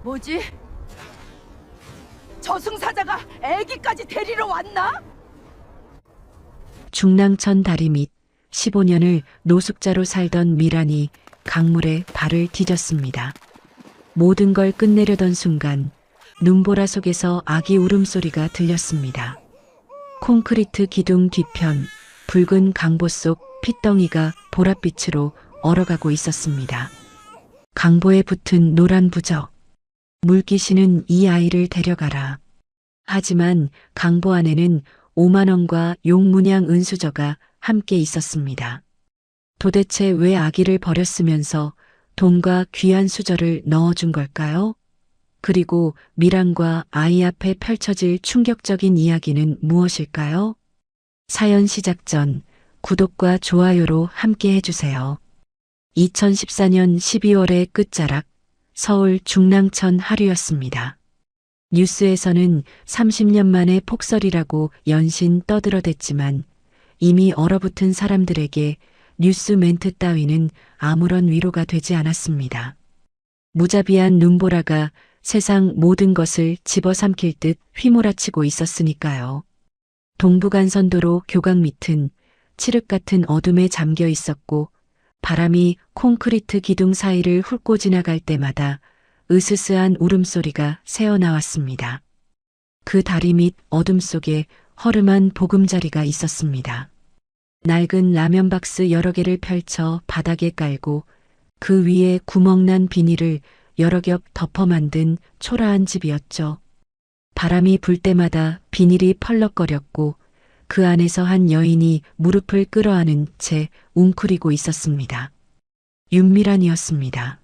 뭐지? 저승사자가 애기까지 데리러 왔나? 중랑천 다리 밑 15년을 노숙자로 살던 미란이 강물에 발을 디뎠습니다. 모든 걸 끝내려던 순간 눈보라 속에서 아기 울음소리가 들렸습니다. 콘크리트 기둥 뒤편 붉은 강보 속 핏덩이가 보랏빛으로 얼어가고 있었습니다. 강보에 붙은 노란 부적. 물귀신은 이 아이를 데려가라. 하지만 강보 안에는 5만 원과 용문양 은수저가 함께 있었습니다. 도대체 왜 아기를 버렸으면서 돈과 귀한 수저를 넣어준 걸까요? 그리고 미란과 아이 앞에 펼쳐질 충격적인 이야기는 무엇일까요? 사연 시작 전 구독과 좋아요로 함께 해주세요. 2014년 12월의 끝자락 서울 중랑천 하류였습니다. 뉴스에서는 30년 만에 폭설이라고 연신 떠들어댔지만 이미 얼어붙은 사람들에게 뉴스 멘트 따위는 아무런 위로가 되지 않았습니다. 무자비한 눈보라가 세상 모든 것을 집어삼킬 듯 휘몰아치고 있었으니까요. 동부간선도로 교각 밑은 칠흑 같은 어둠에 잠겨 있었고 바람이 콘크리트 기둥 사이를 훑고 지나갈 때마다 으스스한 울음소리가 새어나왔습니다. 그 다리 밑 어둠 속에 허름한 보금자리가 있었습니다. 낡은 라면 박스 여러 개를 펼쳐 바닥에 깔고 그 위에 구멍난 비닐을 여러 겹 덮어 만든 초라한 집이었죠. 바람이 불 때마다 비닐이 펄럭거렸고 그 안에서 한 여인이 무릎을 끌어안은 채 웅크리고 있었습니다. 윤미란이었습니다.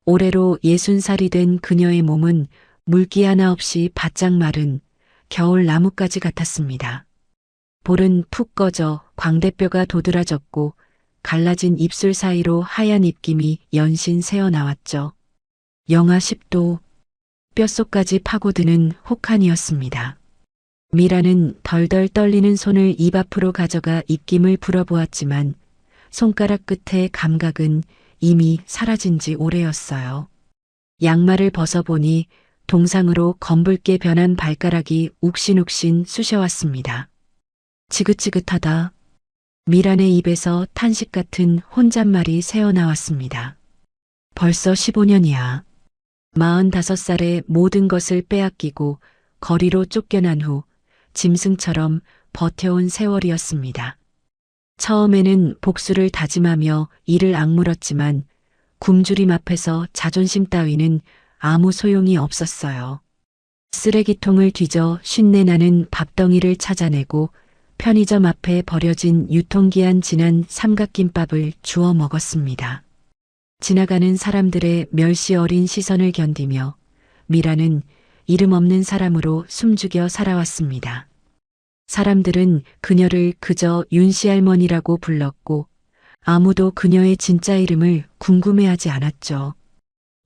올해로 60살이 된 그녀의 몸은 물기 하나 없이 바짝 마른 겨울 나뭇가지 같았습니다. 볼은 푹 꺼져 광대뼈가 도드라졌고 갈라진 입술 사이로 하얀 입김이 연신 새어나왔죠. 영하 10도, 뼛속까지 파고드는 혹한이었습니다. 미라는 덜덜 떨리는 손을 입 앞으로 가져가 입김을 불어보았지만 손가락 끝의 감각은 이미 사라진 지 오래였어요. 양말을 벗어보니 동상으로 검붉게 변한 발가락이 욱신욱신 쑤셔왔습니다. 지긋지긋하다. 미란의 입에서 탄식 같은 혼잣말이 새어나왔습니다. 벌써 15년이야. 45살에 모든 것을 빼앗기고 거리로 쫓겨난 후 짐승처럼 버텨온 세월이었습니다. 처음에는 복수를 다짐하며 이를 악물었지만 굶주림 앞에서 자존심 따위는 아무 소용이 없었어요. 쓰레기통을 뒤져 쉰내나는 밥덩이를 찾아내고 편의점 앞에 버려진 유통기한 지난 삼각김밥을 주워 먹었습니다. 지나가는 사람들의 멸시 어린 시선을 견디며 미라는 이름 없는 사람으로 숨죽여 살아왔습니다. 사람들은 그녀를 그저 윤씨 할머니라고 불렀고 아무도 그녀의 진짜 이름을 궁금해하지 않았죠.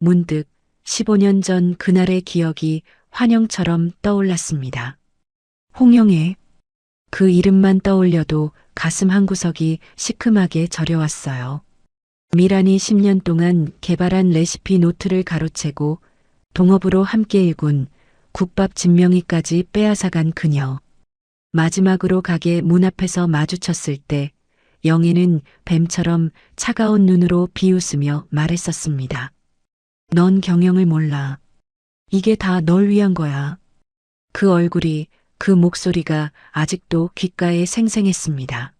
문득 15년 전 그날의 기억이 환영처럼 떠올랐습니다. 홍영애. 그 이름만 떠올려도 가슴 한구석이 시큼하게 저려왔어요. 미란이 10년 동안 개발한 레시피 노트를 가로채고 동업으로 함께 일군 국밥 진명이까지 빼앗아간 그녀. 마지막으로 가게 문 앞에서 마주쳤을 때 영애는 뱀처럼 차가운 눈으로 비웃으며 말했었습니다. 넌 경영을 몰라. 이게 다 널 위한 거야. 그 얼굴이, 그 목소리가 아직도 귓가에 생생했습니다.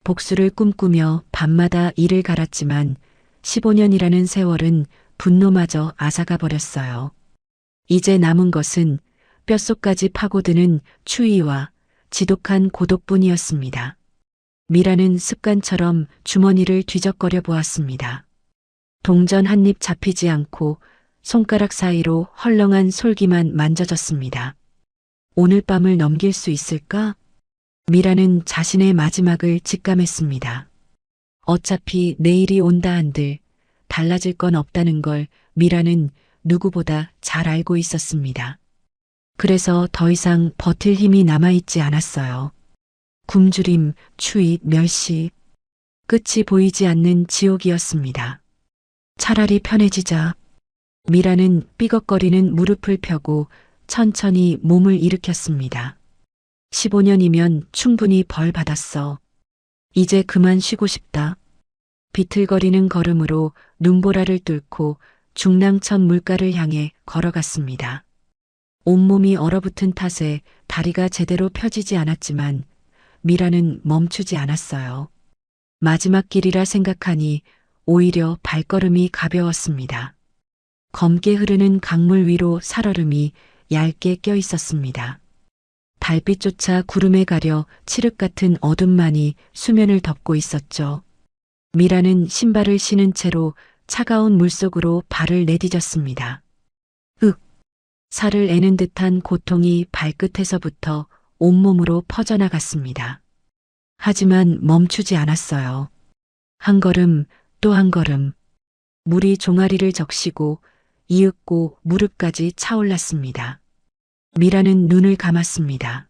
복수를 꿈꾸며 밤마다 이를 갈았지만 15년이라는 세월은 분노마저 앗아가 버렸어요. 이제 남은 것은 뼛속까지 파고드는 추위와 지독한 고독뿐이었습니다. 미라는 습관처럼 주머니를 뒤적거려 보았습니다. 동전 한 입 잡히지 않고 손가락 사이로 헐렁한 솔기만 만져졌습니다. 오늘 밤을 넘길 수 있을까? 미라는 자신의 마지막을 직감했습니다. 어차피 내일이 온다 한들 달라질 건 없다는 걸 미라는 누구보다 잘 알고 있었습니다. 그래서 더 이상 버틸 힘이 남아있지 않았어요. 굶주림, 추위, 멸시, 끝이 보이지 않는 지옥이었습니다. 차라리 편해지자. 미라는 삐걱거리는 무릎을 펴고 천천히 몸을 일으켰습니다. 15년이면 충분히 벌 받았어. 이제 그만 쉬고 싶다. 비틀거리는 걸음으로 눈보라를 뚫고 중랑천 물가를 향해 걸어갔습니다. 온몸이 얼어붙은 탓에 다리가 제대로 펴지지 않았지만 미라는 멈추지 않았어요. 마지막 길이라 생각하니 오히려 발걸음이 가벼웠습니다. 검게 흐르는 강물 위로 살얼음이 얇게 껴 있었습니다. 달빛조차 구름에 가려 칠흑 같은 어둠만이 수면을 덮고 있었죠. 미라는 신발을 신은 채로 차가운 물속으로 발을 내디뎠습니다. 살을 애는 듯한 고통이 발끝에서부터 온몸으로 퍼져나갔습니다. 하지만 멈추지 않았어요. 한 걸음 또 한 걸음. 물이 종아리를 적시고 이윽고 무릎까지 차올랐습니다. 미라는 눈을 감았습니다.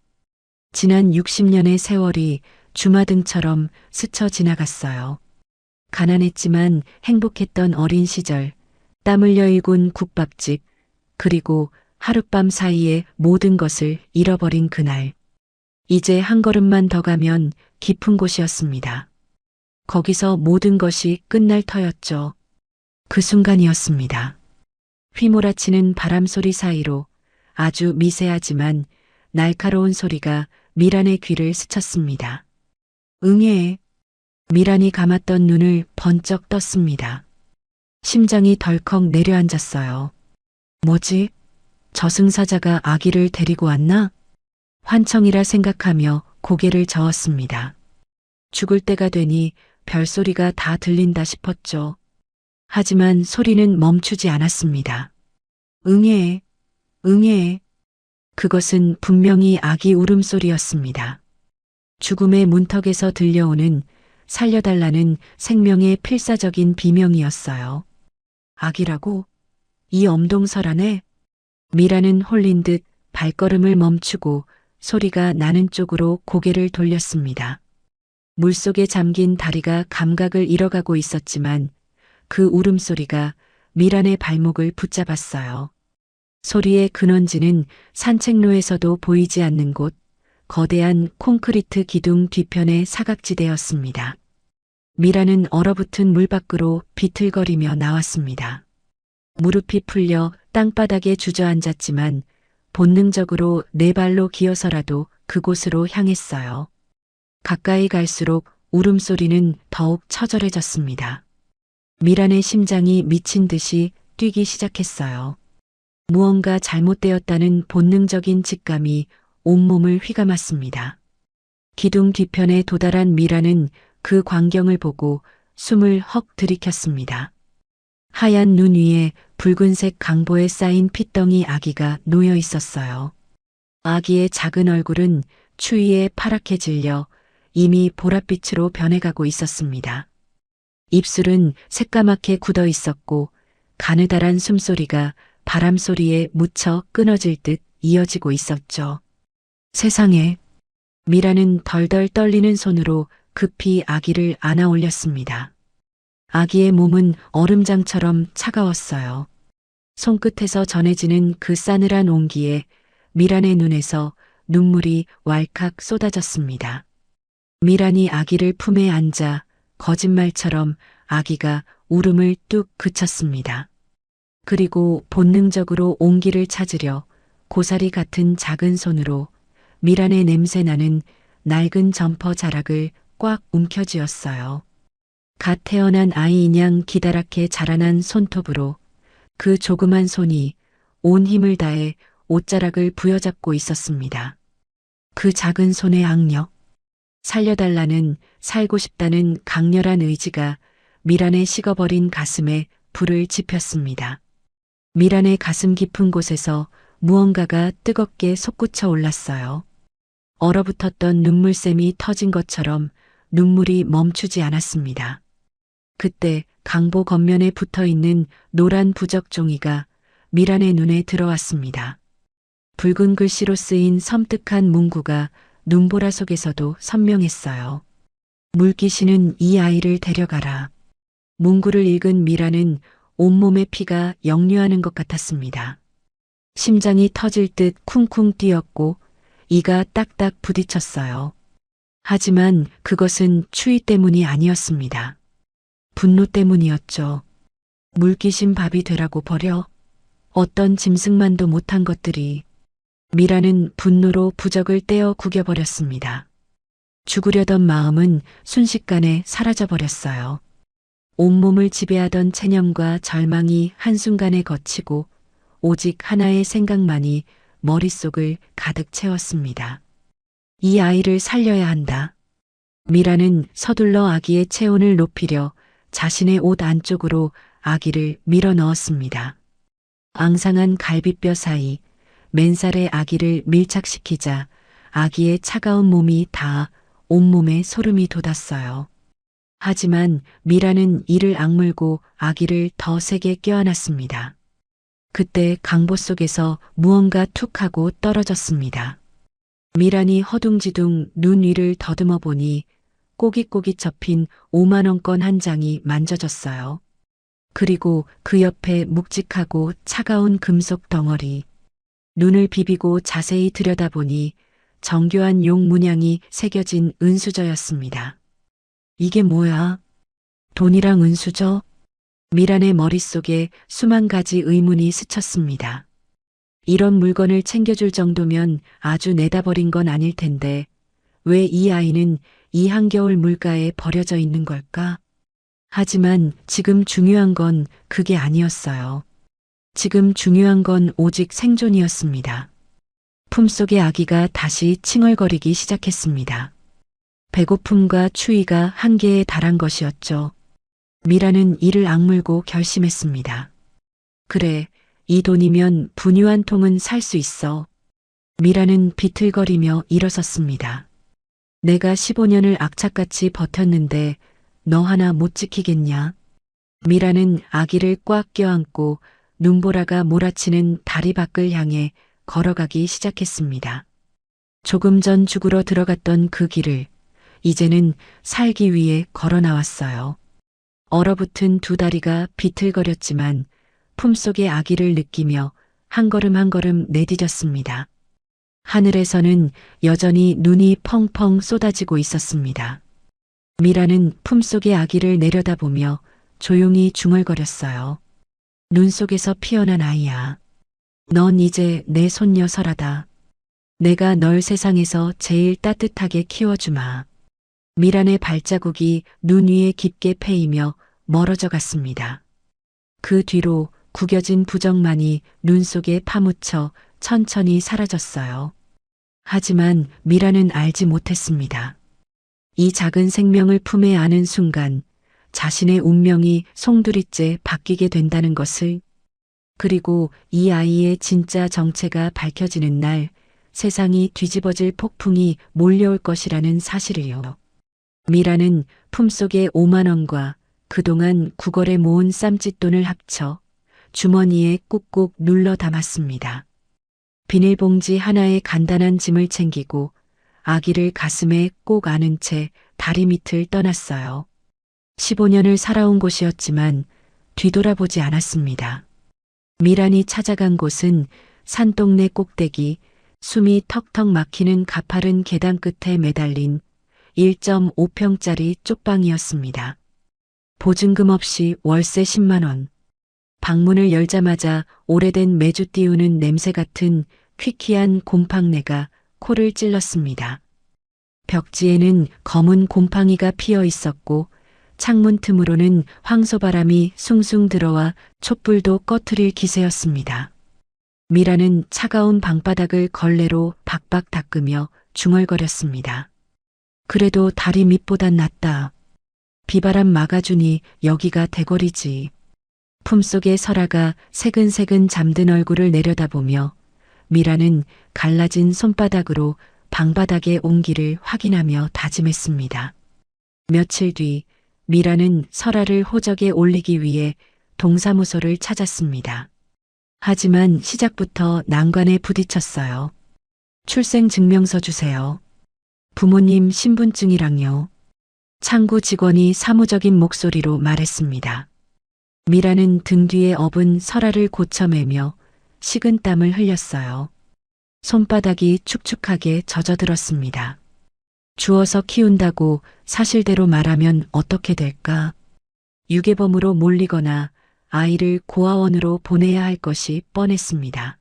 지난 60년의 세월이 주마등처럼 스쳐 지나갔어요. 가난했지만 행복했던 어린 시절, 땀 흘려 일군 국밥집, 그리고 하룻밤 사이에 모든 것을 잃어버린 그날. 이제 한 걸음만 더 가면 깊은 곳이었습니다. 거기서 모든 것이 끝날 터였죠. 그 순간이었습니다. 휘몰아치는 바람 소리 사이로 아주 미세하지만 날카로운 소리가 미란의 귀를 스쳤습니다. 응애. 미란이 감았던 눈을 번쩍 떴습니다. 심장이 덜컥 내려앉았어요. 뭐지? 저승사자가 아기를 데리고 왔나? 환청이라 생각하며 고개를 저었습니다. 죽을 때가 되니 별소리가 다 들린다 싶었죠. 하지만 소리는 멈추지 않았습니다. 응애, 응애. 그것은 분명히 아기 울음소리였습니다. 죽음의 문턱에서 들려오는 살려달라는 생명의 필사적인 비명이었어요. 아기라고? 이 엄동설 안에? 미라는 홀린 듯 발걸음을 멈추고 소리가 나는 쪽으로 고개를 돌렸습니다. 물속에 잠긴 다리가 감각을 잃어가고 있었지만 그 울음소리가 미란의 발목을 붙잡았어요. 소리의 근원지는 산책로에서도 보이지 않는 곳, 거대한 콘크리트 기둥 뒤편의 사각지대였습니다. 미라는 얼어붙은 물 밖으로 비틀거리며 나왔습니다. 무릎이 풀려 땅바닥에 주저앉았지만 본능적으로 네 발로 기어서라도 그곳으로 향했어요. 가까이 갈수록 울음소리는 더욱 처절해졌습니다. 미란의 심장이 미친 듯이 뛰기 시작했어요. 무언가 잘못되었다는 본능적인 직감이 온몸을 휘감았습니다. 기둥 뒤편에 도달한 미라는 그 광경을 보고 숨을 헉 들이켰습니다. 하얀 눈 위에 붉은색 강보에 쌓인 핏덩이 아기가 놓여 있었어요. 아기의 작은 얼굴은 추위에 파랗게 질려 이미 보랏빛으로 변해가고 있었습니다. 입술은 새까맣게 굳어 있었고 가느다란 숨소리가 바람 소리에 묻혀 끊어질 듯 이어지고 있었죠. 세상에. 미라는 덜덜 떨리는 손으로 급히 아기를 안아 올렸습니다. 아기의 몸은 얼음장처럼 차가웠어요. 손끝에서 전해지는 그 싸늘한 온기에 미란의 눈에서 눈물이 왈칵 쏟아졌습니다. 미란이 아기를 품에 안자 거짓말처럼 아기가 울음을 뚝 그쳤습니다. 그리고 본능적으로 온기를 찾으려 고사리 같은 작은 손으로 미란의 냄새나는 낡은 점퍼 자락을 꽉 움켜쥐었어요. 갓 태어난 아이인 기다랗게 자라난 손톱으로 그 조그만 손이 온 힘을 다해 옷자락을 부여잡고 있었습니다. 그 작은 손의 악력, 살려달라는, 살고 싶다는 강렬한 의지가 미란의 식어버린 가슴에 불을 지폈습니다. 미란의 가슴 깊은 곳에서 무언가가 뜨겁게 솟구쳐 올랐어요. 얼어붙었던 눈물샘이 터진 것처럼 눈물이 멈추지 않았습니다. 그때 강보 겉면에 붙어있는 노란 부적 종이가 미란의 눈에 들어왔습니다. 붉은 글씨로 쓰인 섬뜩한 문구가 눈보라 속에서도 선명했어요. 물귀신은 이 아이를 데려가라. 문구를 읽은 미란은 온몸의 피가 역류하는 것 같았습니다. 심장이 터질 듯 쿵쿵 뛰었고 이가 딱딱 부딪혔어요. 하지만 그것은 추위 때문이 아니었습니다. 분노 때문이었죠. 물귀신 밥이 되라고 버려 어떤 짐승만도 못한 것들이. 미라는 분노로 부적을 떼어 구겨버렸습니다. 죽으려던 마음은 순식간에 사라져버렸어요. 온몸을 지배하던 체념과 절망이 한순간에 걷히고 오직 하나의 생각만이 머릿속을 가득 채웠습니다. 이 아이를 살려야 한다. 미라는 서둘러 아기의 체온을 높이려 자신의 옷 안쪽으로 아기를 밀어 넣었습니다. 앙상한 갈비뼈 사이 맨살에 아기를 밀착시키자 아기의 차가운 몸이 닿아 온몸에 소름이 돋았어요. 하지만 미라는 이를 악물고 아기를 더 세게 껴안았습니다. 그때 강보 속에서 무언가 툭 하고 떨어졌습니다. 미란이 허둥지둥 눈 위를 더듬어 보니 꼬깃꼬깃 접힌 5만원권 한 장이 만져졌어요. 그리고 그 옆에 묵직하고 차가운 금속 덩어리. 눈을 비비고 자세히 들여다보니 정교한 용 문양이 새겨진 은수저였습니다. 이게 뭐야? 돈이랑 은수저? 미란의 머릿속에 수만 가지 의문이 스쳤습니다. 이런 물건을 챙겨줄 정도면 아주 내다버린 건 아닐 텐데 왜 이 아이는 이 한겨울 물가에 버려져 있는 걸까? 하지만 지금 중요한 건 그게 아니었어요. 지금 중요한 건 오직 생존이었습니다. 품속의 아기가 다시 칭얼거리기 시작했습니다. 배고픔과 추위가 한계에 달한 것이었죠. 미라는 이를 악물고 결심했습니다. 그래, 이 돈이면 분유 한 통은 살 수 있어. 미라는 비틀거리며 일어섰습니다. 내가 15년을 악착같이 버텼는데 너 하나 못 지키겠냐? 미라는 아기를 꽉 껴안고 눈보라가 몰아치는 다리 밖을 향해 걸어가기 시작했습니다. 조금 전 죽으러 들어갔던 그 길을 이제는 살기 위해 걸어 나왔어요. 얼어붙은 두 다리가 비틀거렸지만 품속의 아기를 느끼며 한 걸음 한 걸음 내디뎠습니다. 하늘에서는 여전히 눈이 펑펑 쏟아지고 있었습니다. 미라는 품속의 아기를 내려다보며 조용히 중얼거렸어요. 눈 속에서 피어난 아이야. 넌 이제 내 손녀 설아다. 내가 널 세상에서 제일 따뜻하게 키워주마. 미란의 발자국이 눈 위에 깊게 패이며 멀어져 갔습니다. 그 뒤로 구겨진 부적만이 눈 속에 파묻혀 천천히 사라졌어요. 하지만 미라는 알지 못했습니다. 이 작은 생명을 품에 안은 순간 자신의 운명이 송두리째 바뀌게 된다는 것을, 그리고 이 아이의 진짜 정체가 밝혀지는 날 세상이 뒤집어질 폭풍이 몰려올 것이라는 사실을요. 미라는 품속의 5만 원과 그동안 구걸에 모은 쌈짓돈을 합쳐 주머니에 꾹꾹 눌러 담았습니다. 비닐봉지 하나에 간단한 짐을 챙기고 아기를 가슴에 꼭 안은 채 다리 밑을 떠났어요. 15년을 살아온 곳이었지만 뒤돌아보지 않았습니다. 미란이 찾아간 곳은 산동네 꼭대기, 숨이 턱턱 막히는 가파른 계단 끝에 매달린 1.5평짜리 쪽방이었습니다. 보증금 없이 월세 10만 원. 방문을 열자마자 오래된 매주 띄우는 냄새 같은 퀴퀴한 곰팡내가 코를 찔렀습니다. 벽지에는 검은 곰팡이가 피어 있었고 창문 틈으로는 황소바람이 숭숭 들어와 촛불도 꺼트릴 기세였습니다. 미라는 차가운 방바닥을 걸레로 박박 닦으며 중얼거렸습니다. 그래도 다리 밑보단 낫다. 비바람 막아주니 여기가 대궐이지. 품속의 설아가 새근새근 잠든 얼굴을 내려다보며 미라는 갈라진 손바닥으로 방바닥의 온기를 확인하며 다짐했습니다. 며칠 뒤 미라는 설아를 호적에 올리기 위해 동사무소를 찾았습니다. 하지만 시작부터 난관에 부딪혔어요. 출생증명서 주세요. 부모님 신분증이랑요. 창구 직원이 사무적인 목소리로 말했습니다. 미라는 등 뒤에 업은 설아를 고쳐매며 식은 땀을 흘렸어요. 손바닥이 축축하게 젖어들었습니다. 주워서 키운다고 사실대로 말하면 어떻게 될까? 유괴범으로 몰리거나 아이를 고아원으로 보내야 할 것이 뻔했습니다.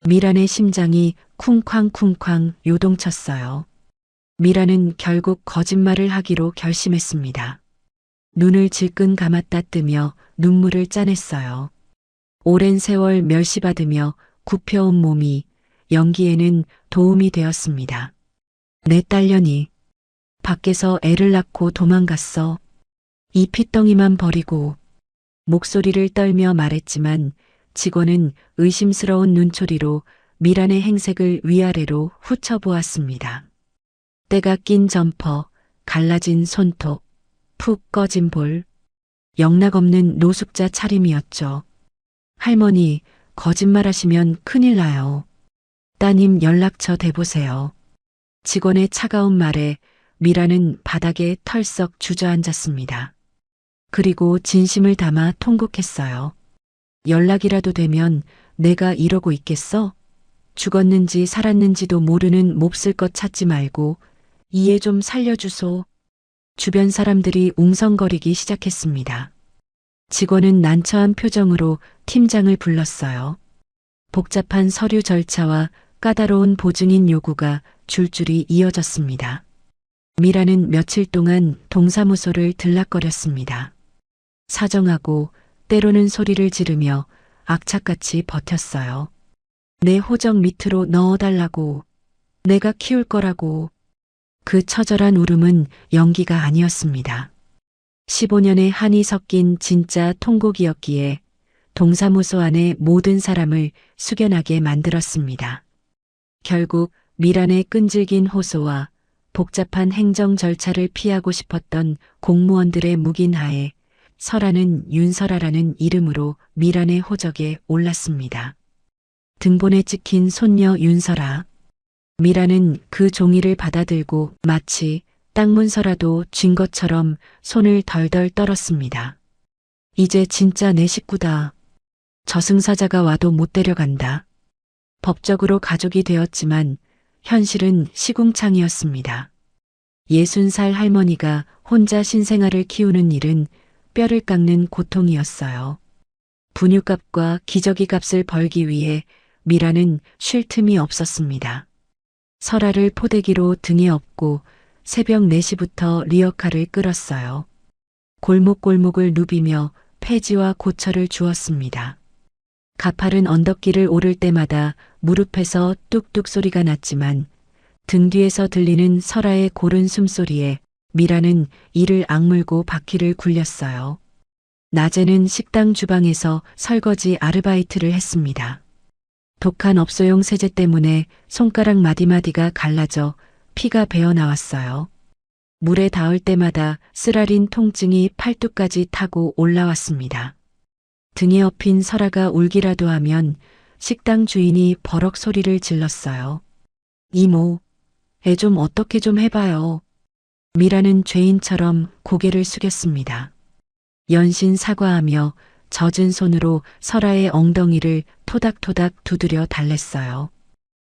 미란의 심장이 쿵쾅쿵쾅 요동쳤어요. 미란은 결국 거짓말을 하기로 결심했습니다. 눈을 질끈 감았다 뜨며 눈물을 짜냈어요. 오랜 세월 멸시받으며 굽혀온 몸이 연기에는 도움이 되었습니다. 내 딸년이 밖에서 애를 낳고 도망갔어. 이 핏덩이만 버리고. 목소리를 떨며 말했지만 직원은 의심스러운 눈초리로 미란의 행색을 위아래로 훑어보았습니다. 때가 낀 점퍼, 갈라진 손톱, 푹 꺼진 볼, 영락없는 노숙자 차림이었죠. 할머니, 거짓말하시면 큰일 나요. 따님 연락처 대보세요. 직원의 차가운 말에 미라는 바닥에 털썩 주저앉았습니다. 그리고 진심을 담아 통곡했어요. 연락이라도 되면 내가 이러고 있겠어? 죽었는지 살았는지도 모르는 몹쓸 것 찾지 말고 이해 좀 살려주소. 주변 사람들이 웅성거리기 시작했습니다. 직원은 난처한 표정으로 팀장을 불렀어요. 복잡한 서류 절차와 까다로운 보증인 요구가 줄줄이 이어졌습니다. 미라는 며칠 동안 동사무소를 들락거렸습니다. 사정하고 때로는 소리를 지르며 악착같이 버텼어요. 내 호적 밑으로 넣어달라고. 내가 키울 거라고. 그 처절한 울음은 연기가 아니었습니다. 15년의 한이 섞인 진짜 통곡이었기에 동사무소 안의 모든 사람을 숙연하게 만들었습니다. 결국 미란의 끈질긴 호소와 복잡한 행정 절차를 피하고 싶었던 공무원들의 묵인하에 설아는 윤설아라는 이름으로 미란의 호적에 올랐습니다. 등본에 찍힌 손녀 윤설아. 미란은 그 종이를 받아들고 마치 땅문서라도 쥔 것처럼 손을 덜덜 떨었습니다. 이제 진짜 내 식구다. 저승사자가 와도 못 데려간다. 법적으로 가족이 되었지만 현실은 시궁창이었습니다. 60살 할머니가 혼자 신생아를 키우는 일은 뼈를 깎는 고통이었어요. 분유값과 기저귀 값을 벌기 위해 미라는 쉴 틈이 없었습니다. 설아를 포대기로 등에 업고 새벽 4시부터 리어카를 끌었어요. 골목골목을 누비며 폐지와 고철을 주었습니다. 가파른 언덕길을 오를 때마다 무릎에서 뚝뚝 소리가 났지만 등 뒤에서 들리는 설아의 고른 숨소리에 미라는 이를 악물고 바퀴를 굴렸어요. 낮에는 식당 주방에서 설거지 아르바이트를 했습니다. 독한 업소용 세제 때문에 손가락 마디마디가 갈라져 피가 배어 나왔어요. 물에 닿을 때마다 쓰라린 통증이 팔뚝까지 타고 올라왔습니다. 등에 업힌 설아가 울기라도 하면 식당 주인이 버럭 소리를 질렀어요. 이모, 애 좀 어떻게 좀 해봐요. 미라는 죄인처럼 고개를 숙였습니다. 연신 사과하며 젖은 손으로 설아의 엉덩이를 토닥토닥 두드려 달랬어요.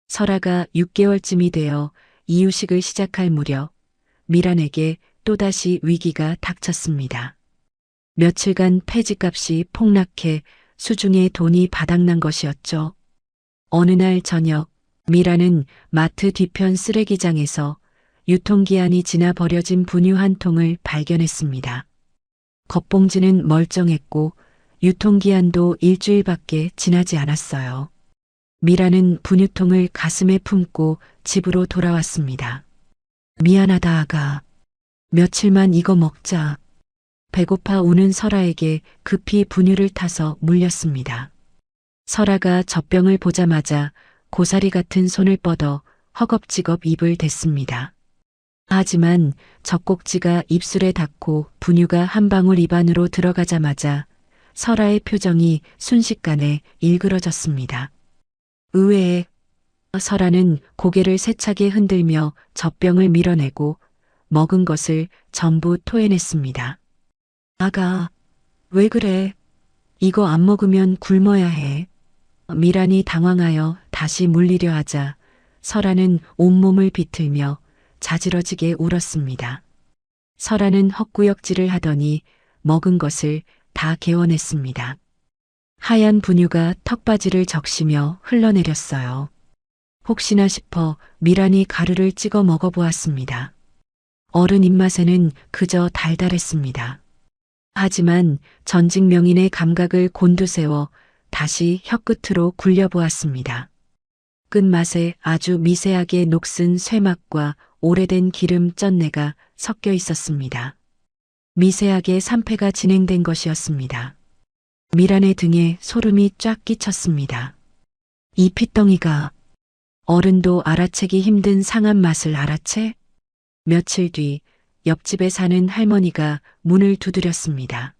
설아가 6개월쯤이 되어 이유식을 시작할 무렵 미란에게 또다시 위기가 닥쳤습니다. 며칠간 폐지값이 폭락해 수중에 돈이 바닥난 것이었죠. 어느 날 저녁 미란은 마트 뒤편 쓰레기장에서 유통기한이 지나 버려진 분유 한 통을 발견했습니다. 겉봉지는 멀쩡했고 유통기한도 일주일밖에 지나지 않았어요. 미라는 분유통을 가슴에 품고 집으로 돌아왔습니다. 미안하다 아가. 며칠만 이거 먹자. 배고파 우는 설아에게 급히 분유를 타서 물렸습니다. 설아가 젖병을 보자마자 고사리 같은 손을 뻗어 허겁지겁 입을 댔습니다. 하지만 젖꼭지가 입술에 닿고 분유가 한 방울 입 안으로 들어가자마자 설아의 표정이 순식간에 일그러졌습니다. 의외에 설아는 고개를 세차게 흔들며 젖병을 밀어내고 먹은 것을 전부 토해냈습니다. 아가, 왜 그래? 이거 안 먹으면 굶어야 해. 미란이 당황하여 다시 물리려 하자 설아는 온몸을 비틀며 자지러지게 울었습니다. 설아는 헛구역질을 하더니 먹은 것을 다 개워냈습니다. 하얀 분유가 턱바지를 적시며 흘러내렸어요. 혹시나 싶어 미란이 가루를 찍어 먹어보았습니다. 어른 입맛에는 그저 달달했습니다. 하지만 전직 명인의 감각을 곤두세워 다시 혀끝으로 굴려보았습니다. 끝맛에 아주 미세하게 녹슨 쇠맛과 오래된 기름 쩐내가 섞여 있었습니다. 미세하게 산패가 진행된 것이었습니다. 미란의 등에 소름이 쫙 끼쳤습니다. 이 핏덩이가 어른도 알아채기 힘든 상한 맛을 알아채? 며칠 뒤 옆집에 사는 할머니가 문을 두드렸습니다.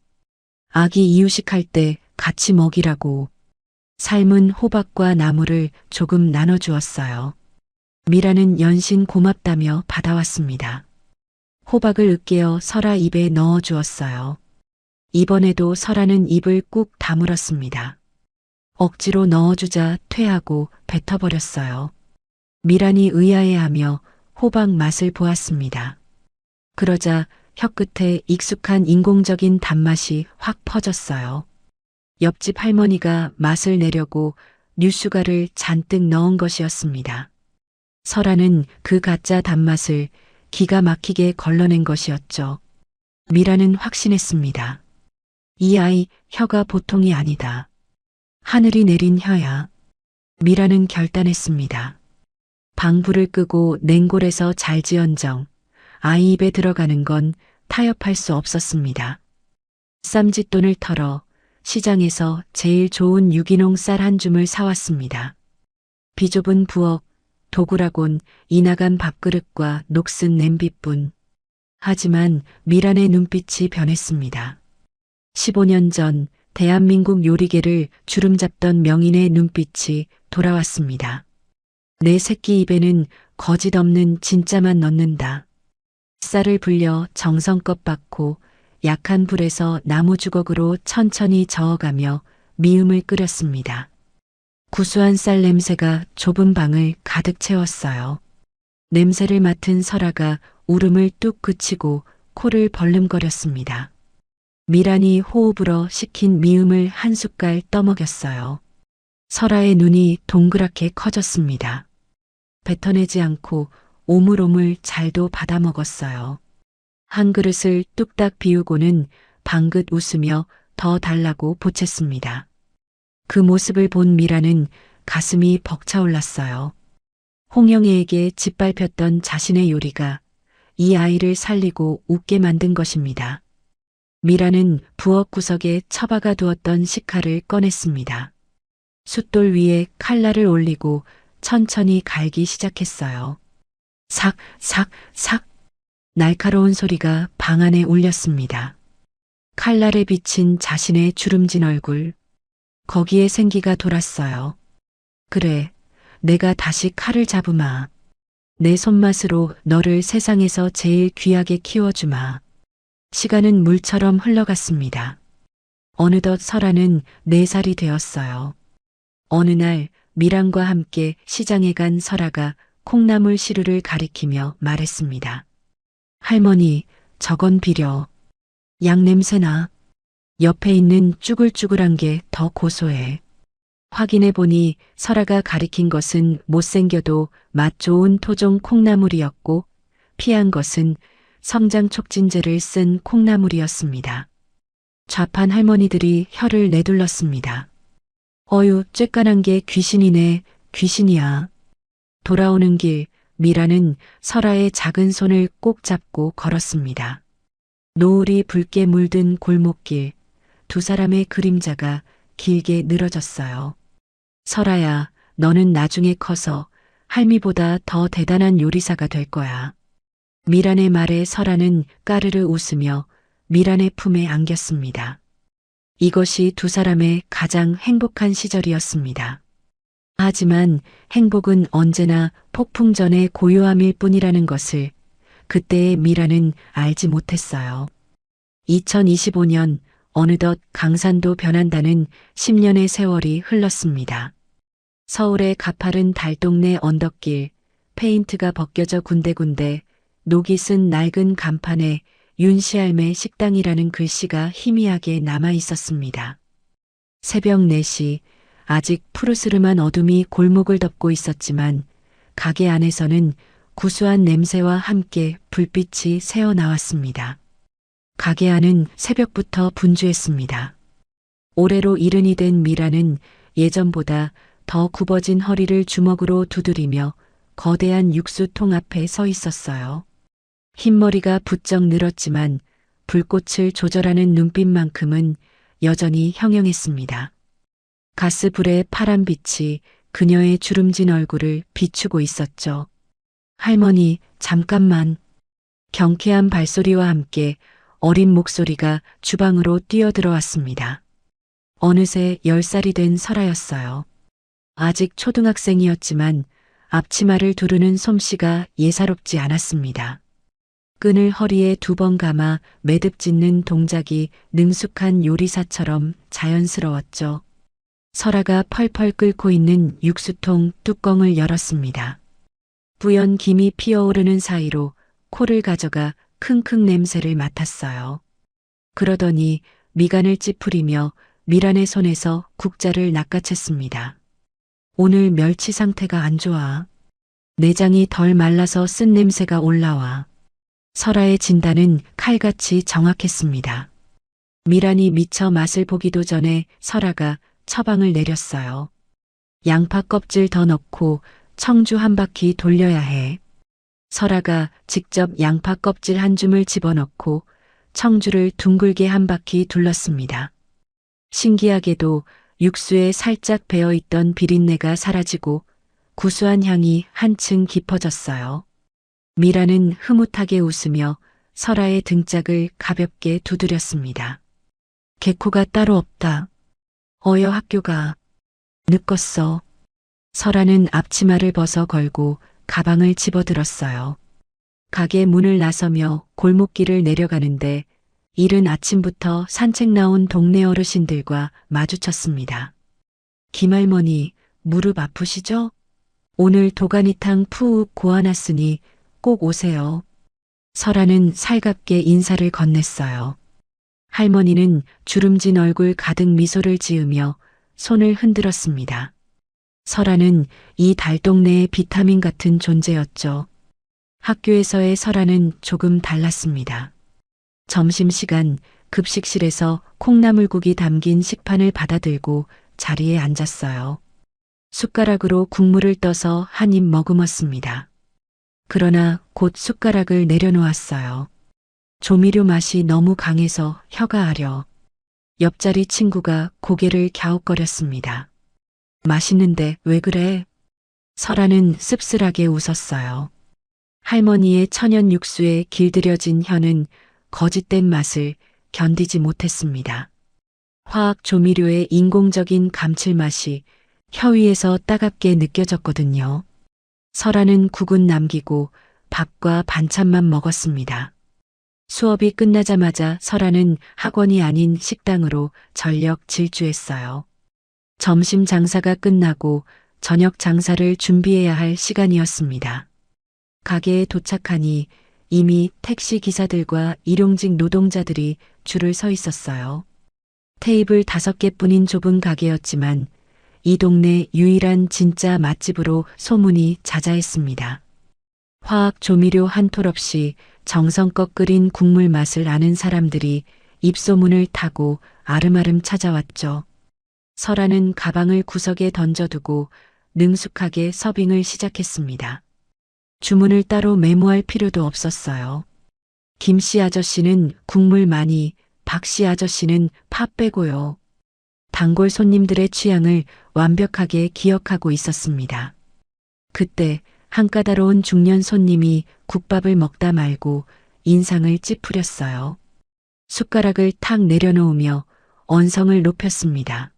아기 이유식할 때 같이 먹이라고 삶은 호박과 나물을 조금 나눠주었어요. 미라는 연신 고맙다며 받아왔습니다. 호박을 으깨어 설아 입에 넣어주었어요. 이번에도 설아는 입을 꾹 다물었습니다. 억지로 넣어주자 퇴하고 뱉어버렸어요. 미란이 의아해하며 호박 맛을 보았습니다. 그러자 혀끝에 익숙한 인공적인 단맛이 확 퍼졌어요. 옆집 할머니가 맛을 내려고 뉴슈가를 잔뜩 넣은 것이었습니다. 설아는 그 가짜 단맛을 기가 막히게 걸러낸 것이었죠. 미라는 확신했습니다. 이 아이 혀가 보통이 아니다. 하늘이 내린 혀야. 미라는 결단했습니다. 방불을 끄고 냉골에서 잘지언정 아이 입에 들어가는 건 타협할 수 없었습니다. 쌈짓돈을 털어 시장에서 제일 좋은 유기농 쌀 한 줌을 사왔습니다. 비좁은 부엌, 도구라곤 이나간 밥그릇과 녹슨 냄비뿐. 하지만 미란의 눈빛이 변했습니다. 15년 전 대한민국 요리계를 주름잡던 명인의 눈빛이 돌아왔습니다. 내 새끼 입에는 거짓 없는 진짜만 넣는다. 쌀을 불려 정성껏 빻고 약한 불에서 나무 주걱으로 천천히 저어가며 미음을 끓였습니다. 구수한 쌀 냄새가 좁은 방을 가득 채웠어요. 냄새를 맡은 설아가 울음을 뚝 그치고 코를 벌름거렸습니다. 미란이 호흡으로 식힌 미음을 한 숟갈 떠먹였어요. 설아의 눈이 동그랗게 커졌습니다. 뱉어내지 않고 오물오물 잘도 받아먹었어요. 한 그릇을 뚝딱 비우고는 방긋 웃으며 더 달라고 보챘습니다. 그 모습을 본 미라는 가슴이 벅차올랐어요. 홍영애에게 짓밟혔던 자신의 요리가 이 아이를 살리고 웃게 만든 것입니다. 미라는 부엌 구석에 처박아 두었던 식칼을 꺼냈습니다. 숫돌 위에 칼날을 올리고 천천히 갈기 시작했어요. 삭, 삭, 삭. 날카로운 소리가 방 안에 울렸습니다. 칼날에 비친 자신의 주름진 얼굴. 거기에 생기가 돌았어요. 그래, 내가 다시 칼을 잡으마. 내 손맛으로 너를 세상에서 제일 귀하게 키워주마. 시간은 물처럼 흘러갔습니다. 어느덧 설아는 4살이 되었어요. 어느 날 미란과 함께 시장에 간 설아가 콩나물 시루를 가리키며 말했습니다. 할머니, 저건 비려. 양 냄새나. 옆에 있는 쭈글쭈글한 게 더 고소해. 확인해 보니 설아가 가리킨 것은 못생겨도 맛 좋은 토종 콩나물이었고 피한 것은 성장 촉진제를 쓴 콩나물이었습니다. 좌판 할머니들이 혀를 내둘렀습니다. 어유, 쬐깐한 게 귀신이네, 귀신이야. 돌아오는 길 미라는 설아의 작은 손을 꼭 잡고 걸었습니다. 노을이 붉게 물든 골목길, 2사람의 그림자가 길게 늘어졌어요. 설아야, 너는 나중에 커서 할미보다 더 대단한 요리사가 될 거야. 미란의 말에 설아는 까르르 웃으며 미란의 품에 안겼습니다. 이것이 2사람의 가장 행복한 시절이었습니다. 하지만 행복은 언제나 폭풍 전의 고요함일 뿐이라는 것을 그때의 미라는 알지 못했어요. 2025년 어느덧 강산도 변한다는 10년의 세월이 흘렀습니다. 서울의 가파른 달동네 언덕길, 페인트가 벗겨져 군데군데 녹이 쓴 낡은 간판에 윤시알매 식당이라는 글씨가 희미하게 남아 있었습니다. 새벽 4시, 아직 푸르스름한 어둠이 골목을 덮고 있었지만 가게 안에서는 구수한 냄새와 함께 불빛이 새어나왔습니다. 가게 안은 새벽부터 분주했습니다. 올해로 70이 된 미라는 예전보다 더 굽어진 허리를 주먹으로 두드리며 거대한 육수통 앞에 서 있었어요. 흰머리가 부쩍 늘었지만 불꽃을 조절하는 눈빛만큼은 여전히 형형했습니다. 가스불의 파란 빛이 그녀의 주름진 얼굴을 비추고 있었죠. 할머니, 잠깐만. 경쾌한 발소리와 함께 어린 목소리가 주방으로 뛰어들어왔습니다. 어느새 10살이 된 설아였어요. 아직 초등학생이었지만 앞치마를 두르는 솜씨가 예사롭지 않았습니다. 끈을 허리에 2번 감아 매듭 짓는 동작이 능숙한 요리사처럼 자연스러웠죠. 설아가 펄펄 끓고 있는 육수통 뚜껑을 열었습니다. 뿌연 김이 피어오르는 사이로 코를 가져가 킁킁 냄새를 맡았어요. 그러더니 미간을 찌푸리며 미란의 손에서 국자를 낚아챘습니다. 오늘 멸치 상태가 안 좋아. 내장이 덜 말라서 쓴 냄새가 올라와. 설아의 진단은 칼같이 정확했습니다. 미란이 미처 맛을 보기도 전에 설아가 처방을 내렸어요. 양파 껍질 더 넣고 청주 한 바퀴 돌려야 해. 설아가 직접 양파 껍질 한 줌을 집어넣고 청주를 둥글게 한 바퀴 둘렀습니다. 신기하게도 육수에 살짝 배어있던 비린내가 사라지고 구수한 향이 한층 깊어졌어요. 미라는 흐뭇하게 웃으며 설아의 등짝을 가볍게 두드렸습니다. 개코가 따로 없다. 어여 학교가. 늦었어. 설아는 앞치마를 벗어 걸고 가방을 집어들었어요. 가게 문을 나서며 골목길을 내려가는데 이른 아침부터 산책 나온 동네 어르신들과 마주쳤습니다. 김할머니, 무릎 아프시죠? 오늘 도가니탕 푹 고아놨으니 꼭 오세요. 설아는 살갑게 인사를 건넸어요. 할머니는 주름진 얼굴 가득 미소를 지으며 손을 흔들었습니다. 설아는 이 달동네의 비타민 같은 존재였죠. 학교에서의 설아는 조금 달랐습니다. 점심시간 급식실에서 콩나물국이 담긴 식판을 받아들고 자리에 앉았어요. 숟가락으로 국물을 떠서 한 입 머금었습니다. 그러나 곧 숟가락을 내려놓았어요. 조미료 맛이 너무 강해서 혀가 아려. 옆자리 친구가 고개를 갸웃거렸습니다. 맛있는데 왜 그래? 설아는 씁쓸하게 웃었어요. 할머니의 천연 육수에 길들여진 혀는 거짓된 맛을 견디지 못했습니다. 화학 조미료의 인공적인 감칠맛이 혀 위에서 따갑게 느껴졌거든요. 설아는 국은 남기고 밥과 반찬만 먹었습니다. 수업이 끝나자마자 설아는 학원이 아닌 식당으로 전력 질주했어요. 점심 장사가 끝나고 저녁 장사를 준비해야 할 시간이었습니다. 가게에 도착하니 이미 택시 기사들과 일용직 노동자들이 줄을 서 있었어요. 테이블 5개뿐인 좁은 가게였지만 이 동네 유일한 진짜 맛집으로 소문이 자자했습니다. 화학 조미료 한 톨 없이 정성껏 끓인 국물 맛을 아는 사람들이 입소문을 타고 아름아름 찾아왔죠. 설아는 가방을 구석에 던져두고 능숙하게 서빙을 시작했습니다. 주문을 따로 메모할 필요도 없었어요. 김씨 아저씨는 국물 많이, 박씨 아저씨는 파 빼고요. 단골 손님들의 취향을 완벽하게 기억하고 있었습니다. 그때 한 까다로운 중년 손님이 국밥을 먹다 말고 인상을 찌푸렸어요. 숟가락을 탁 내려놓으며 언성을 높였습니다.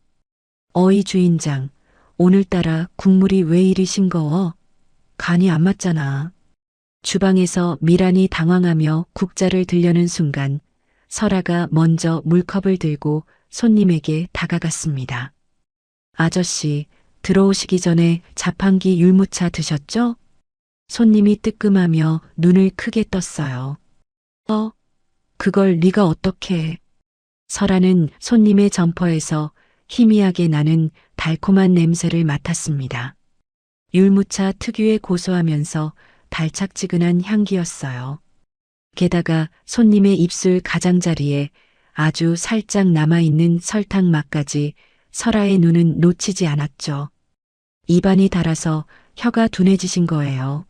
어이 주인장, 오늘따라 국물이 왜 이리 싱거워? 간이 안 맞잖아. 주방에서 미란이 당황하며 국자를 들려는 순간 설아가 먼저 물컵을 들고 손님에게 다가갔습니다. 아저씨, 들어오시기 전에 자판기 율무차 드셨죠? 손님이 뜨끔하며 눈을 크게 떴어요. 그걸 네가 어떻게 해? 설아는 손님의 점퍼에서 희미하게 나는 달콤한 냄새를 맡았습니다. 율무차 특유의 고소하면서 달짝지근한 향기였어요. 게다가 손님의 입술 가장자리에 아주 살짝 남아있는 설탕 맛까지 설아의 눈은 놓치지 않았죠. 입안이 달아서 혀가 둔해지신 거예요.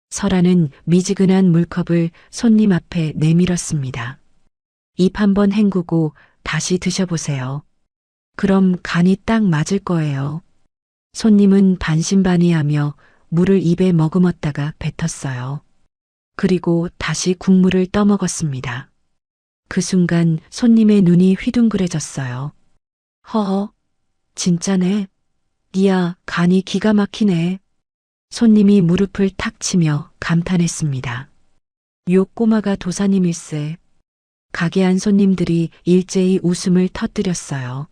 설아는 미지근한 물컵을 손님 앞에 내밀었습니다. 입 한번 헹구고 다시 드셔보세요. 그럼 간이 딱 맞을 거예요. 손님은 반신반의하며 물을 입에 머금었다가 뱉었어요. 그리고 다시 국물을 떠먹었습니다. 그 순간 손님의 눈이 휘둥그레졌어요. 허허, 진짜네. 니야, 간이 기가 막히네. 손님이 무릎을 탁 치며 감탄했습니다. 요 꼬마가 도사님일세. 가게 안 손님들이 일제히 웃음을 터뜨렸어요.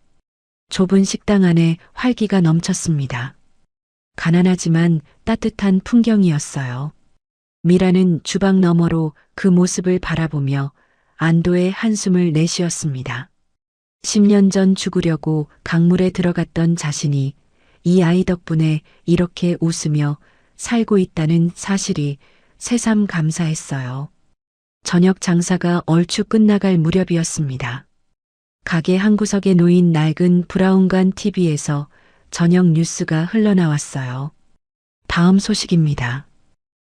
좁은 식당 안에 활기가 넘쳤습니다. 가난하지만 따뜻한 풍경이었어요. 미라는 주방 너머로 그 모습을 바라보며 안도의 한숨을 내쉬었습니다. 10년 전 죽으려고 강물에 들어갔던 자신이 이 아이 덕분에 이렇게 웃으며 살고 있다는 사실이 새삼 감사했어요. 저녁 장사가 얼추 끝나갈 무렵이었습니다. 가게 한 구석에 놓인 낡은 브라운관 TV에서 저녁 뉴스가 흘러나왔어요. 다음 소식입니다.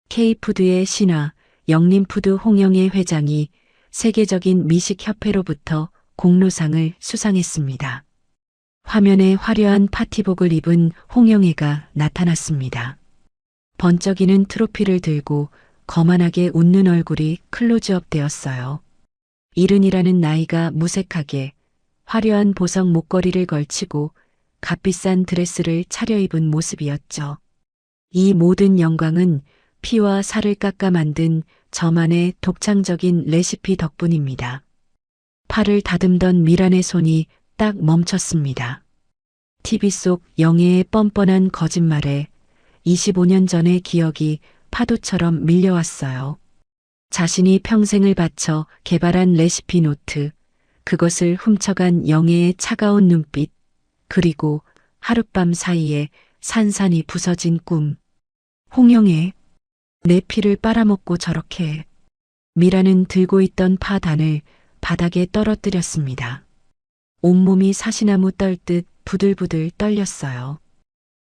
K푸드의 신화, 영림푸드 홍영애 회장이 세계적인 미식협회로부터 공로상을 수상했습니다. 화면에 화려한 파티복을 입은 홍영애가 나타났습니다. 번쩍이는 트로피를 들고 거만하게 웃는 얼굴이 클로즈업 되었어요. 70이라는 나이가 무색하게 화려한 보석 목걸이를 걸치고 값비싼 드레스를 차려입은 모습이었죠. 이 모든 영광은 피와 살을 깎아 만든 저만의 독창적인 레시피 덕분입니다. 팔을 다듬던 미란의 손이 딱 멈췄습니다. TV 속 영애의 뻔뻔한 거짓말에 25년 전의 기억이 파도처럼 밀려왔어요. 자신이 평생을 바쳐 개발한 레시피 노트, 그것을 훔쳐간 영애의 차가운 눈빛, 그리고 하룻밤 사이에 산산이 부서진 꿈. 홍영애, 내 피를 빨아먹고 저렇게 해. 미라는 들고 있던 파단을 바닥에 떨어뜨렸습니다. 온몸이 사시나무 떨듯 부들부들 떨렸어요.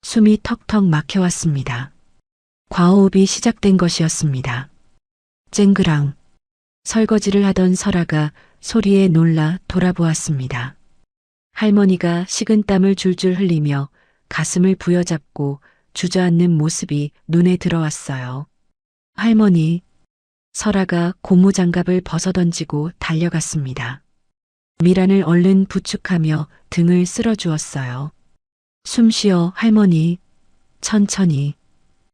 숨이 턱턱 막혀왔습니다. 과호흡이 시작된 것이었습니다. 쨍그랑. 설거지를 하던 설아가 소리에 놀라 돌아보았습니다. 할머니가 식은땀을 줄줄 흘리며 가슴을 부여잡고 주저앉는 모습이 눈에 들어왔어요. 할머니. 설아가 고무장갑을 벗어던지고 달려갔습니다. 미란을 얼른 부축하며 등을 쓸어주었어요. 숨 쉬어 할머니. 천천히.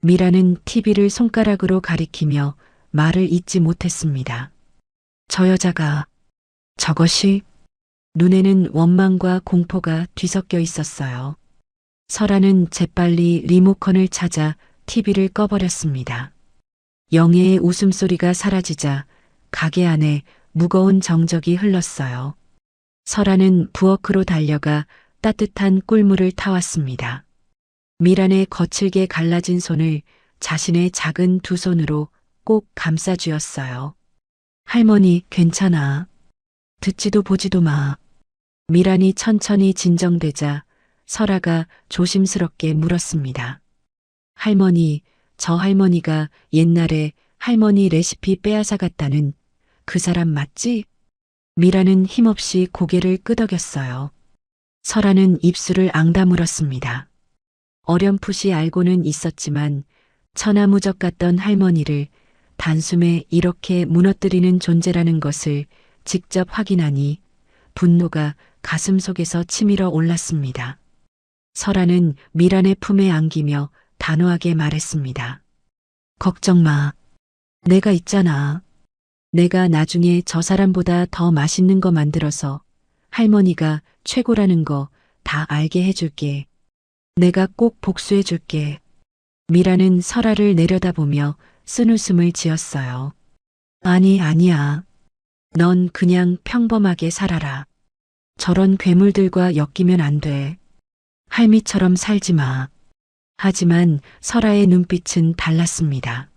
미라는 TV를 손가락으로 가리키며 말을 잇지 못했습니다. 저 여자가, 저것이? 눈에는 원망과 공포가 뒤섞여 있었어요. 설아는 재빨리 리모컨을 찾아 TV를 꺼버렸습니다. 영애의 웃음소리가 사라지자 가게 안에 무거운 정적이 흘렀어요. 설아는 부엌으로 달려가 따뜻한 꿀물을 타왔습니다. 미란의 거칠게 갈라진 손을 자신의 작은 두 손으로 꼭 감싸쥐었어요. 할머니, 괜찮아. 듣지도 보지도 마. 미란이 천천히 진정되자 설아가 조심스럽게 물었습니다. 할머니, 저 할머니가 옛날에 할머니 레시피 빼앗아갔다는 그 사람 맞지? 미라는 힘없이 고개를 끄덕였어요. 설아는 입술을 앙다물었습니다. 어렴풋이 알고는 있었지만 천하무적 같던 할머니를 단숨에 이렇게 무너뜨리는 존재라는 것을 직접 확인하니 분노가 가슴속에서 치밀어 올랐습니다. 설아는 미란의 품에 안기며 단호하게 말했습니다. 걱정 마. 내가 있잖아. 내가 나중에 저 사람보다 더 맛있는 거 만들어서 할머니가 최고라는 거 다 알게 해줄게. 내가 꼭 복수해줄게. 미라는 설아를 내려다보며 쓴웃음을 지었어요. 아니, 아니야. 넌 그냥 평범하게 살아라. 저런 괴물들과 엮이면 안 돼. 할미처럼 살지 마. 하지만 설아의 눈빛은 달랐습니다.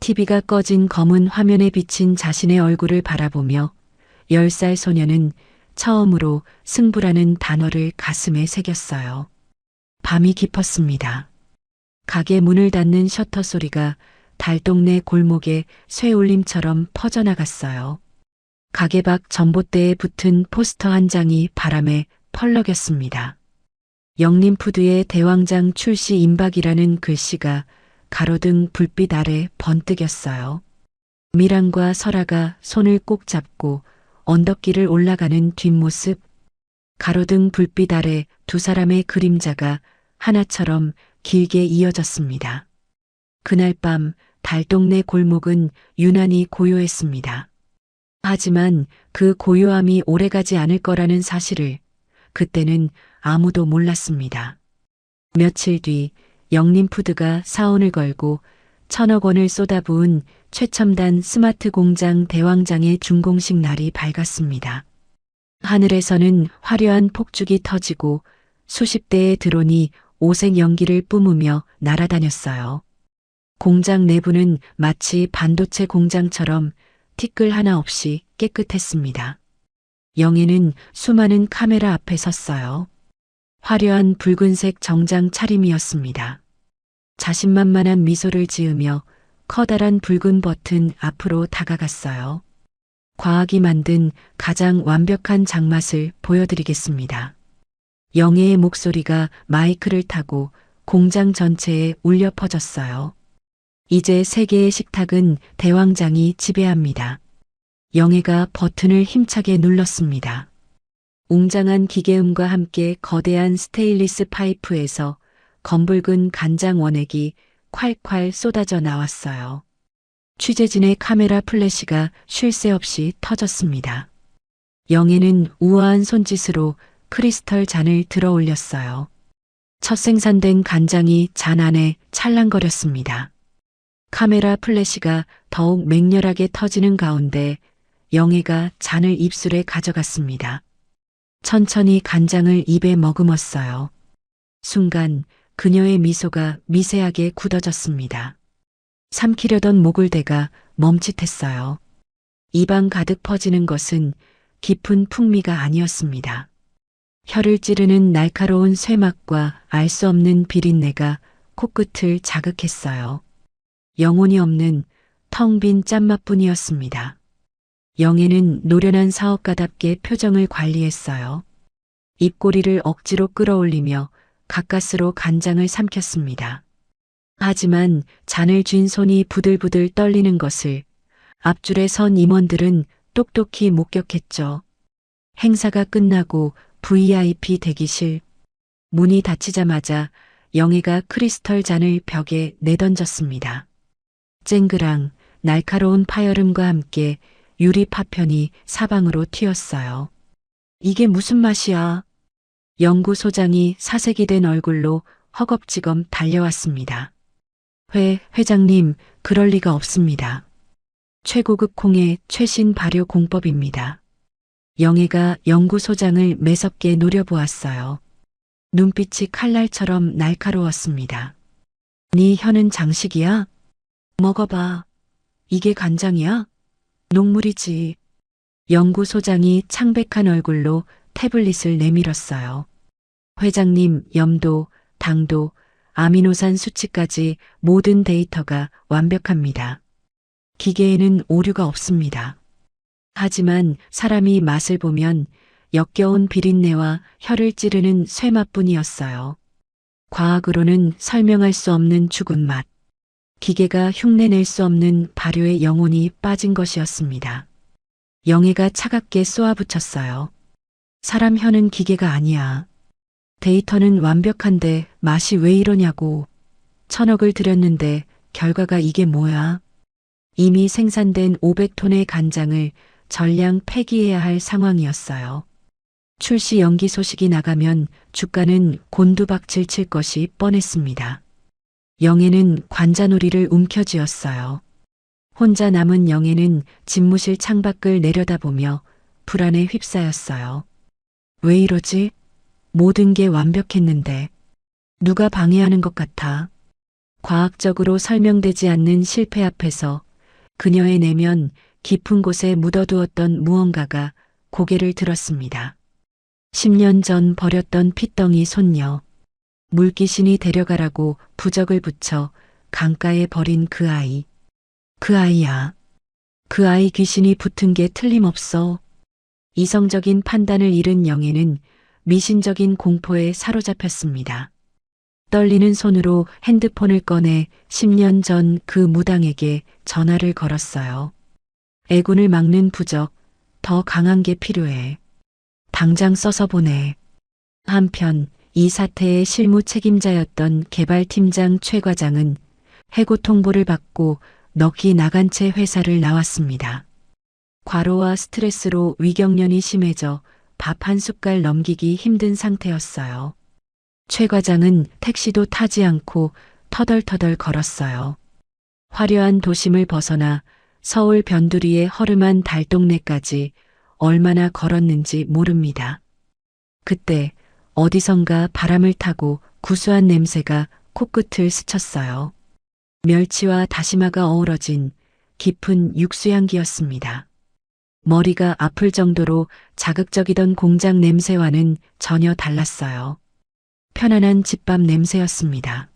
TV가 꺼진 검은 화면에 비친 자신의 얼굴을 바라보며 10살 소녀는 처음으로 승부라는 단어를 가슴에 새겼어요. 밤이 깊었습니다. 가게 문을 닫는 셔터 소리가 달동네 골목에 쇠울림처럼 퍼져나갔어요. 가게 밖 전봇대에 붙은 포스터 한 장이 바람에 펄럭였습니다. 영림푸드의 대왕장 출시 임박이라는 글씨가 가로등 불빛 아래 번뜩였어요. 미란과 설아가 손을 꼭 잡고 언덕길을 올라가는 뒷모습, 가로등 불빛 아래 두 사람의 그림자가 하나처럼 길게 이어졌습니다. 그날 밤 달동네 골목은 유난히 고요했습니다. 하지만 그 고요함이 오래가지 않을 거라는 사실을 그때는 아무도 몰랐습니다. 며칠 뒤 영림푸드가 사원을 걸고 1,000억 원을 쏟아부은 최첨단 스마트 공장 대왕장의 준공식 날이 밝았습니다. 하늘에서는 화려한 폭죽이 터지고 수십 대의 드론이 오색 연기를 뿜으며 날아다녔어요. 공장 내부는 마치 반도체 공장처럼 티끌 하나 없이 깨끗했습니다. 영애는 수많은 카메라 앞에 섰어요. 화려한 붉은색 정장 차림이었습니다. 자신만만한 미소를 지으며 커다란 붉은 버튼 앞으로 다가갔어요. 과학이 만든 가장 완벽한 장맛을 보여드리겠습니다. 영애의 목소리가 마이크를 타고 공장 전체에 울려 퍼졌어요. 이제 세계의 식탁은 대왕장이 지배합니다. 영애가 버튼을 힘차게 눌렀습니다. 웅장한 기계음과 함께 거대한 스테인리스 파이프에서 검붉은 간장 원액이 콸콸 쏟아져 나왔어요. 취재진의 카메라 플래시가 쉴 새 없이 터졌습니다. 영애는 우아한 손짓으로 크리스털 잔을 들어 올렸어요. 첫 생산된 간장이 잔 안에 찰랑거렸습니다. 카메라 플래시가 더욱 맹렬하게 터지는 가운데 영애가 잔을 입술에 가져갔습니다. 천천히 간장을 입에 머금었어요. 순간 그녀의 미소가 미세하게 굳어졌습니다. 삼키려던 목을대가 멈칫했어요. 입안 가득 퍼지는 것은 깊은 풍미가 아니었습니다. 혀를 찌르는 날카로운 쇠맛과 알 수 없는 비린내가 코끝을 자극했어요. 영혼이 없는 텅 빈 짠맛뿐이었습니다. 영애는 노련한 사업가답게 표정을 관리했어요. 입꼬리를 억지로 끌어올리며 가까스로 간장을 삼켰습니다. 하지만 잔을 쥔 손이 부들부들 떨리는 것을 앞줄에 선 임원들은 똑똑히 목격했죠. 행사가 끝나고 VIP 대기실. 문이 닫히자마자 영애가 크리스털 잔을 벽에 내던졌습니다. 쨍그랑 날카로운 파열음과 함께 유리 파편이 사방으로 튀었어요. 이게 무슨 맛이야? 연구소장이 사색이 된 얼굴로 허겁지겁 달려왔습니다. 회장님, 그럴 리가 없습니다. 최고급 콩의 최신 발효 공법입니다. 영애가 연구소장을 매섭게 노려보았어요. 눈빛이 칼날처럼 날카로웠습니다. 네 혀는 장식이야? 먹어봐. 이게 간장이야? 녹물이지. 연구소장이 창백한 얼굴로 태블릿을 내밀었어요. 회장님, 염도, 당도, 아미노산 수치까지 모든 데이터가 완벽합니다. 기계에는 오류가 없습니다. 하지만 사람이 맛을 보면 역겨운 비린내와 혀를 찌르는 쇠맛뿐이었어요. 과학으로는 설명할 수 없는 죽은 맛. 기계가 흉내낼 수 없는 발효의 영혼이 빠진 것이었습니다. 영애가 차갑게 쏘아붙였어요. 사람 혀는 기계가 아니야. 데이터는 완벽한데 맛이 왜 이러냐고. 1,000억을 들였는데 결과가 이게 뭐야? 이미 생산된 500톤의 간장을 전량 폐기해야 할 상황이었어요. 출시 연기 소식이 나가면 주가는 곤두박질 칠 것이 뻔했습니다. 영애는 관자놀이를 움켜쥐었어요. 혼자 남은 영애는 집무실 창밖을 내려다보며 불안에 휩싸였어요. 왜 이러지? 모든 게 완벽했는데 누가 방해하는 것 같아. 과학적으로 설명되지 않는 실패 앞에서 그녀의 내면 깊은 곳에 묻어두었던 무언가가 고개를 들었습니다. 10년 전 버렸던 핏덩이 손녀. 물귀신이 데려가라고 부적을 붙여 강가에 버린 그 아이. 그 아이야. 그 아이 귀신이 붙은 게 틀림없어. 이성적인 판단을 잃은 영애는 미신적인 공포에 사로잡혔습니다. 떨리는 손으로 핸드폰을 꺼내 10년 전 그 무당에게 전화를 걸었어요. 애군을 막는 부적, 더 강한 게 필요해. 당장 써서 보내. 한편 이 사태의 실무 책임자였던 개발팀장 최 과장은 해고 통보를 받고 넋이 나간 채 회사를 나왔습니다. 과로와 스트레스로 위경련이 심해져 밥 한 숟갈 넘기기 힘든 상태였어요. 최 과장은 택시도 타지 않고 터덜터덜 걸었어요. 화려한 도심을 벗어나 서울 변두리의 허름한 달동네까지 얼마나 걸었는지 모릅니다. 그때 어디선가 바람을 타고 구수한 냄새가 코끝을 스쳤어요. 멸치와 다시마가 어우러진 깊은 육수향기였습니다. 머리가 아플 정도로 자극적이던 공장 냄새와는 전혀 달랐어요. 편안한 집밥 냄새였습니다.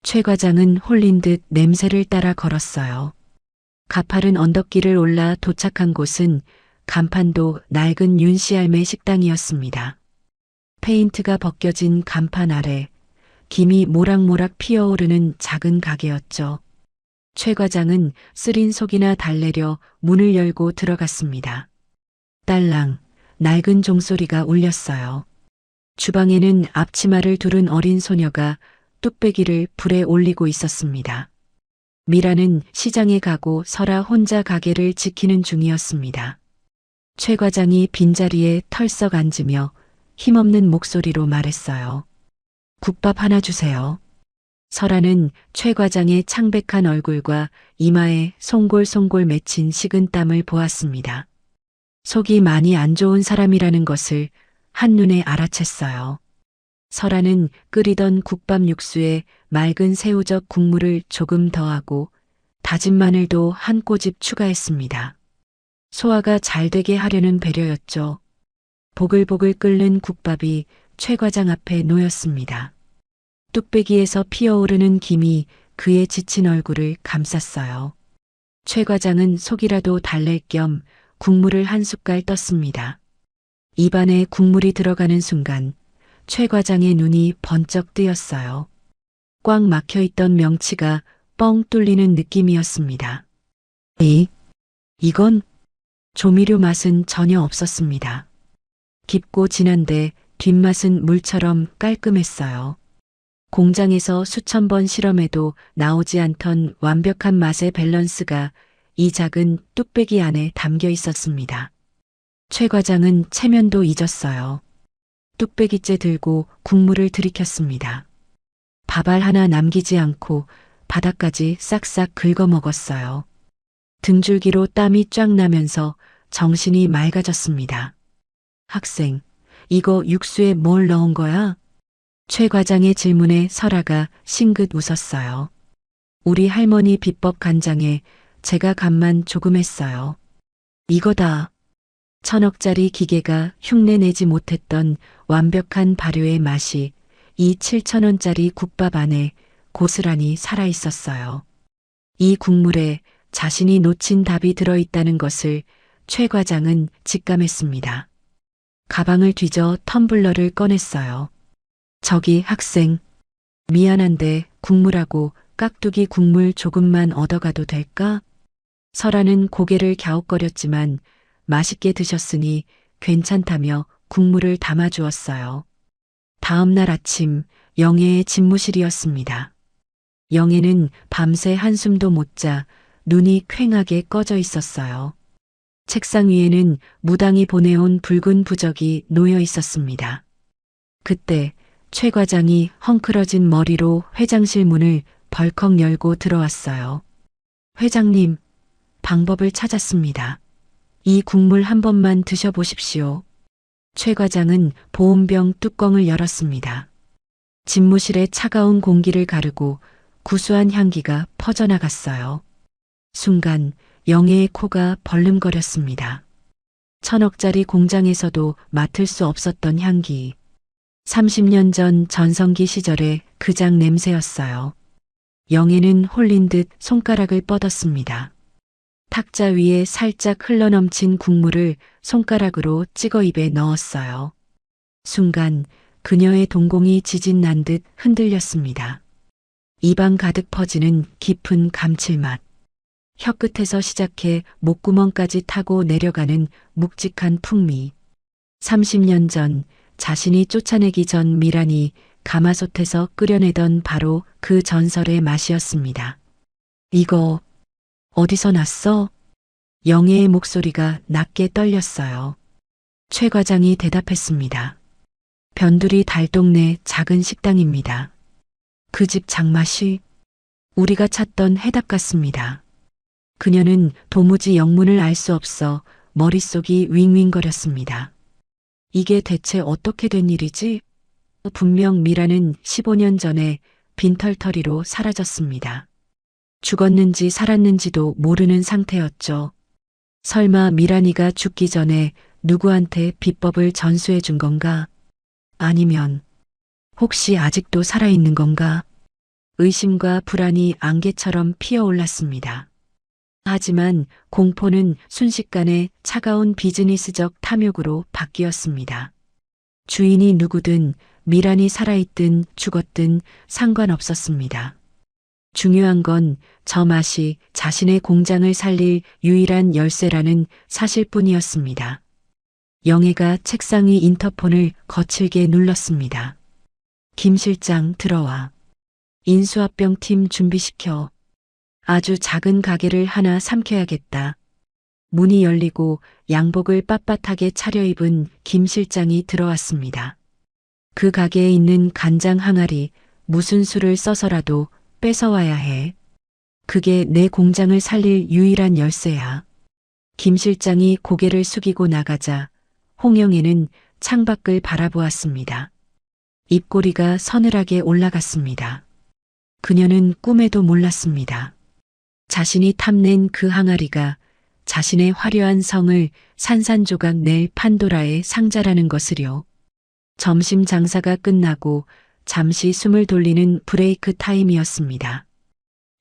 최 과장은 홀린 듯 냄새를 따라 걸었어요. 가파른 언덕길을 올라 도착한 곳은 간판도 낡은 윤씨알매 식당이었습니다. 페인트가 벗겨진 간판 아래 김이 모락모락 피어오르는 작은 가게였죠. 최 과장은 쓰린 속이나 달래려 문을 열고 들어갔습니다. 딸랑, 낡은 종소리가 울렸어요. 주방에는 앞치마를 두른 어린 소녀가 뚝배기를 불에 올리고 있었습니다. 미라는 시장에 가고 설아 혼자 가게를 지키는 중이었습니다. 최 과장이 빈자리에 털썩 앉으며 힘없는 목소리로 말했어요. 국밥 하나 주세요. 설아는 최 과장의 창백한 얼굴과 이마에 송골송골 맺힌 식은 땀을 보았습니다. 속이 많이 안 좋은 사람이라는 것을 한눈에 알아챘어요. 설아는 끓이던 국밥 육수에 맑은 새우젓 국물을 조금 더하고 다진 마늘도 한 꼬집 추가했습니다. 소화가 잘 되게 하려는 배려였죠. 보글보글 끓는 국밥이 최 과장 앞에 놓였습니다. 뚝배기에서 피어오르는 김이 그의 지친 얼굴을 감쌌어요. 최 과장은 속이라도 달랠 겸 국물을 한 숟갈 떴습니다. 입안에 국물이 들어가는 순간 최 과장의 눈이 번쩍 뜨였어요. 꽉 막혀있던 명치가 뻥 뚫리는 느낌이었습니다. 이건 조미료 맛은 전혀 없었습니다. 깊고 진한데 뒷맛은 물처럼 깔끔했어요. 공장에서 수천 번 실험해도 나오지 않던 완벽한 맛의 밸런스가 이 작은 뚝배기 안에 담겨 있었습니다. 최 과장은 체면도 잊었어요. 뚝배기째 들고 국물을 들이켰습니다. 밥알 하나 남기지 않고 바닥까지 싹싹 긁어 먹었어요. 등줄기로 땀이 쫙 나면서 정신이 맑아졌습니다. 학생, 이거 육수에 뭘 넣은 거야? 최 과장의 질문에 설아가 싱긋 웃었어요. 우리 할머니 비법 간장에 제가 간만 조금 했어요. 이거다. 1,000억짜리 기계가 흉내내지 못했던 완벽한 발효의 맛이 이 7,000원짜리 국밥 안에 고스란히 살아있었어요. 이 국물에 자신이 놓친 답이 들어있다는 것을 최 과장은 직감했습니다. 가방을 뒤져 텀블러를 꺼냈어요. 저기 학생, 미안한데 국물하고 깍두기 국물 조금만 얻어가도 될까? 설아는 고개를 갸웃거렸지만 맛있게 드셨으니 괜찮다며 국물을 담아주었어요. 다음 날 아침 영애의 집무실이었습니다. 영애는 밤새 한숨도 못 자 눈이 퀭하게 꺼져 있었어요. 책상 위에는 무당이 보내온 붉은 부적이 놓여 있었습니다. 그때 최 과장이 헝클어진 머리로 회장실 문을 벌컥 열고 들어왔어요. 회장님, 방법을 찾았습니다. 이 국물 한 번만 드셔보십시오. 최 과장은 보온병 뚜껑을 열었습니다. 집무실에 차가운 공기를 가르고 구수한 향기가 퍼져나갔어요. 순간 영애의 코가 벌름거렸습니다. 1000억짜리 공장에서도 맡을 수 없었던 향기. 30년 전 전성기 시절의 그장 냄새였어요. 영애는 홀린 듯 손가락을 뻗었습니다. 탁자 위에 살짝 흘러넘친 국물을 손가락으로 찍어 입에 넣었어요. 순간 그녀의 동공이 지진난 듯 흔들렸습니다. 입안 가득 퍼지는 깊은 감칠맛. 혀끝에서 시작해 목구멍까지 타고 내려가는 묵직한 풍미. 30년 전 자신이 쫓아내기 전 미란이 가마솥에서 끓여내던 바로 그 전설의 맛이었습니다. 이거 어디서 났어? 영애의 목소리가 낮게 떨렸어요. 최 과장이 대답했습니다. 변두리 달동네 작은 식당입니다. 그 집 장맛이 우리가 찾던 해답 같습니다. 그녀는 도무지 영문을 알 수 없어 머릿속이 윙윙거렸습니다. 이게 대체 어떻게 된 일이지? 분명 미라는 15년 전에 빈털터리로 사라졌습니다. 죽었는지 살았는지도 모르는 상태였죠. 설마 미란이가 죽기 전에 누구한테 비법을 전수해 준 건가? 아니면 혹시 아직도 살아있는 건가? 의심과 불안이 안개처럼 피어올랐습니다. 하지만 공포는 순식간에 차가운 비즈니스적 탐욕으로 바뀌었습니다. 주인이 누구든 미란이 살아있든 죽었든 상관없었습니다. 중요한 건 저 맛이 자신의 공장을 살릴 유일한 열쇠라는 사실뿐이었습니다. 영애가 책상 위 인터폰을 거칠게 눌렀습니다. 김 실장 들어와. 인수합병 팀 준비시켜. 아주 작은 가게를 하나 삼켜야겠다. 문이 열리고 양복을 빳빳하게 차려입은 김 실장이 들어왔습니다. 그 가게에 있는 간장 항아리 무슨 수를 써서라도 뺏어와야 해. 그게 내 공장을 살릴 유일한 열쇠야. 김 실장이 고개를 숙이고 나가자 홍영애는 창밖을 바라보았습니다. 입꼬리가 서늘하게 올라갔습니다. 그녀는 꿈에도 몰랐습니다. 자신이 탐낸 그 항아리가 자신의 화려한 성을 산산조각 낼 판도라의 상자라는 것을요. 점심 장사가 끝나고 잠시 숨을 돌리는 브레이크 타임이었습니다.